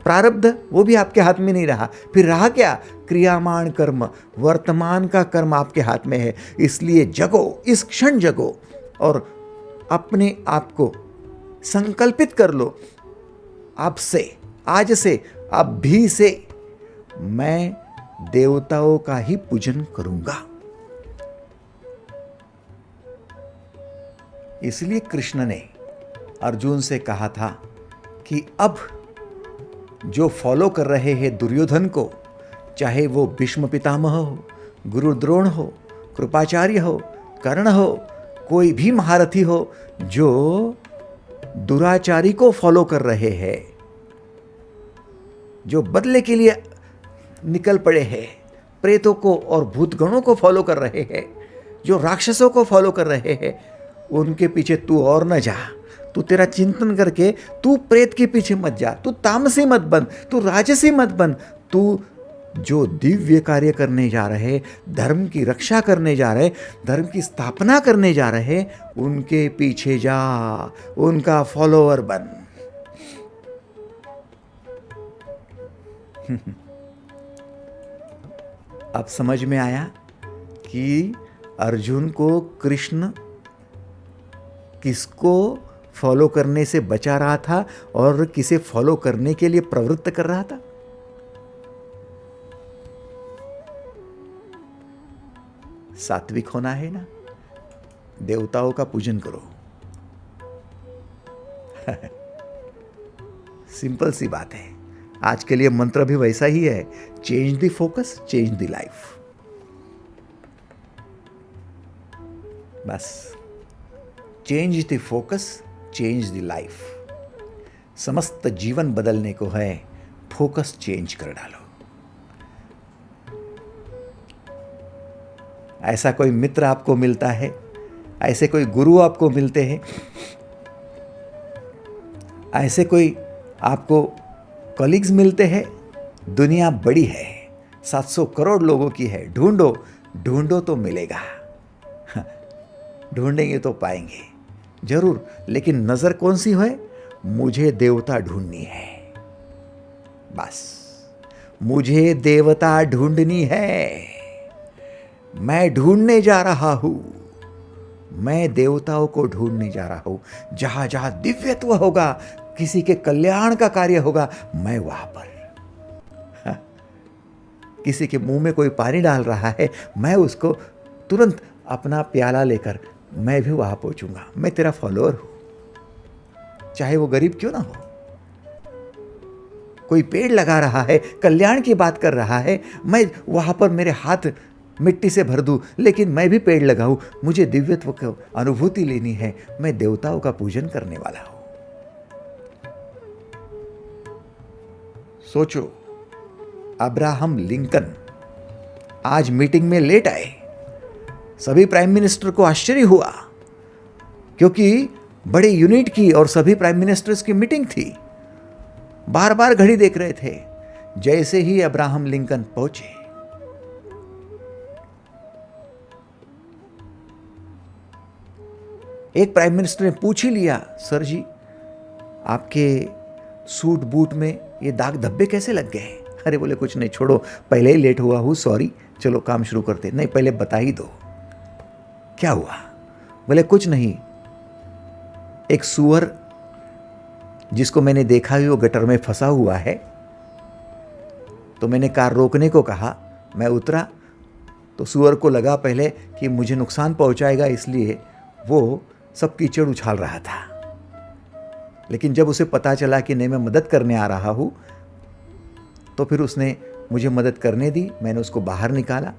S1: प्रारब्ध वो भी आपके हाथ में नहीं रहा, फिर रहा क्या? क्रियामाण कर्म, वर्तमान का कर्म आपके हाथ में है। इसलिए जगो, इस क्षण जगो और अपने आप को संकल्पित कर लो, अब से, आज से, अभी से मैं देवताओं का ही पूजन करूंगा। इसलिए कृष्ण ने अर्जुन से कहा था कि अब जो फॉलो कर रहे हैं दुर्योधन को, चाहे वो भीष्म पितामह हो, गुरु द्रोण हो, कृपाचार्य हो, कर्ण हो, कोई भी महारथी हो, जो दुराचारी को फॉलो कर रहे हैं, जो बदले के लिए निकल पड़े हैं, प्रेतों को और भूतगणों को फॉलो कर रहे हैं, जो राक्षसों को फॉलो कर रहे हैं, उनके पीछे तू और न जा। तू तेरा चिंतन करके तू प्रेत के पीछे मत जा, तू तामसी मत बन, तू राजसी मत बन। तू जो दिव्य कार्य करने जा रहे, धर्म की रक्षा करने जा रहे, धर्म की स्थापना करने जा रहे, उनके पीछे जा, उनका फॉलोअर बन। अब समझ में आया कि अर्जुन को कृष्ण किसको फॉलो करने से बचा रहा था और किसे फॉलो करने के लिए प्रवृत्त कर रहा था। सात्विक होना है ना, देवताओं का पूजन करो। सिंपल सी बात है। आज के लिए मंत्र भी वैसा ही है, change the focus, change the life. बस change the focus, change the life. समस्त जीवन बदलने को है, फोकस चेंज कर डालो। ऐसा कोई मित्र आपको मिलता है, ऐसे कोई गुरु आपको मिलते हैं, ऐसे कोई आपको कलीग्स मिलते हैं। दुनिया बड़ी है, 700 करोड़ लोगों की है। ढूंढो ढूंढो तो मिलेगा, ढूंढेंगे तो पाएंगे जरूर। लेकिन नजर कौन सी है? मुझे देवता ढूंढनी है, बस मुझे देवता ढूंढनी है। मैं ढूंढने जा रहा हूं, मैं देवताओं को ढूंढने जा रहा हूं। जहां जहां दिव्यत्व होगा, किसी के कल्याण का कार्य होगा, मैं वहां पर। किसी के मुंह में कोई पानी डाल रहा है, मैं उसको तुरंत अपना प्याला लेकर मैं भी वहां पहुंचूंगा। मैं तेरा फॉलोअर हूं, चाहे वो गरीब क्यों ना हो। कोई पेड़ लगा रहा है, कल्याण की बात कर रहा है, मैं वहां पर मेरे हाथ मिट्टी से भर दूं, लेकिन मैं भी पेड़ लगाऊं। मुझे दिव्यत्व की अनुभूति लेनी है, मैं देवताओं का पूजन करने वाला हूं। सोचो, अब्राहम लिंकन आज मीटिंग में लेट आए। सभी प्राइम मिनिस्टर को आश्चर्य हुआ, क्योंकि बड़े यूनिट की और सभी प्राइम मिनिस्टर्स की मीटिंग थी। बार बार घड़ी देख रहे थे। जैसे ही अब्राहम लिंकन पहुंचे, एक प्राइम मिनिस्टर ने पूछ ही लिया, सर जी आपके सूट बूट में ये दाग धब्बे कैसे लग गए? अरे बोले कुछ नहीं, छोड़ो, पहले ही लेट हुआ हूं, सॉरी, चलो काम शुरू करते। नहीं, पहले बता ही दो क्या हुआ। बोले कुछ नहीं, एक सुअर जिसको मैंने देखा ही वो गटर में फंसा हुआ है, तो मैंने कार रोकने को कहा। मैं उतरा तो सुअर को लगा पहले कि मुझे नुकसान पहुंचाएगा, इसलिए वो सब कीचड़ उछाल रहा था। लेकिन जब उसे पता चला कि नहीं मैं मदद करने आ रहा हूं, तो फिर उसने मुझे मदद करने दी। मैंने उसको बाहर निकाला।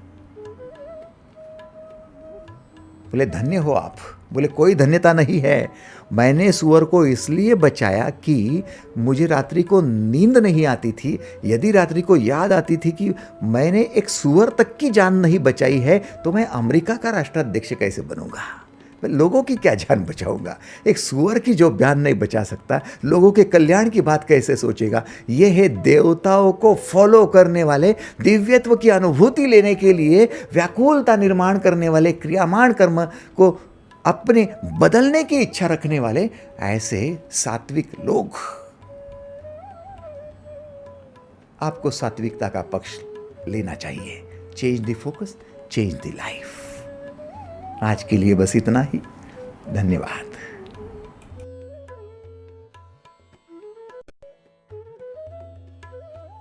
S1: बोले धन्य हो आप। बोले कोई धन्यता नहीं है, मैंने सुअर को इसलिए बचाया कि मुझे रात्रि को नींद नहीं आती थी। यदि रात्रि को याद आती थी कि मैंने एक सुअर तक की जान नहीं बचाई है, तो मैं अमेरिका का राष्ट्राध्यक्ष कैसे बनूंगा? मैं लोगों की क्या जान बचाऊंगा? एक सुअर की जो जान नहीं बचा सकता, लोगों के कल्याण की बात कैसे सोचेगा? ये है देवताओं को फॉलो करने वाले, दिव्यत्व की अनुभूति लेने के लिए व्याकुलता निर्माण करने वाले, क्रियामान कर्म को अपने बदलने की इच्छा रखने वाले ऐसे सात्विक लोग। आपको सात्विकता का पक्ष लेना चाहिए। Change the focus, change the life. आज के लिए बस इतना ही। धन्यवाद।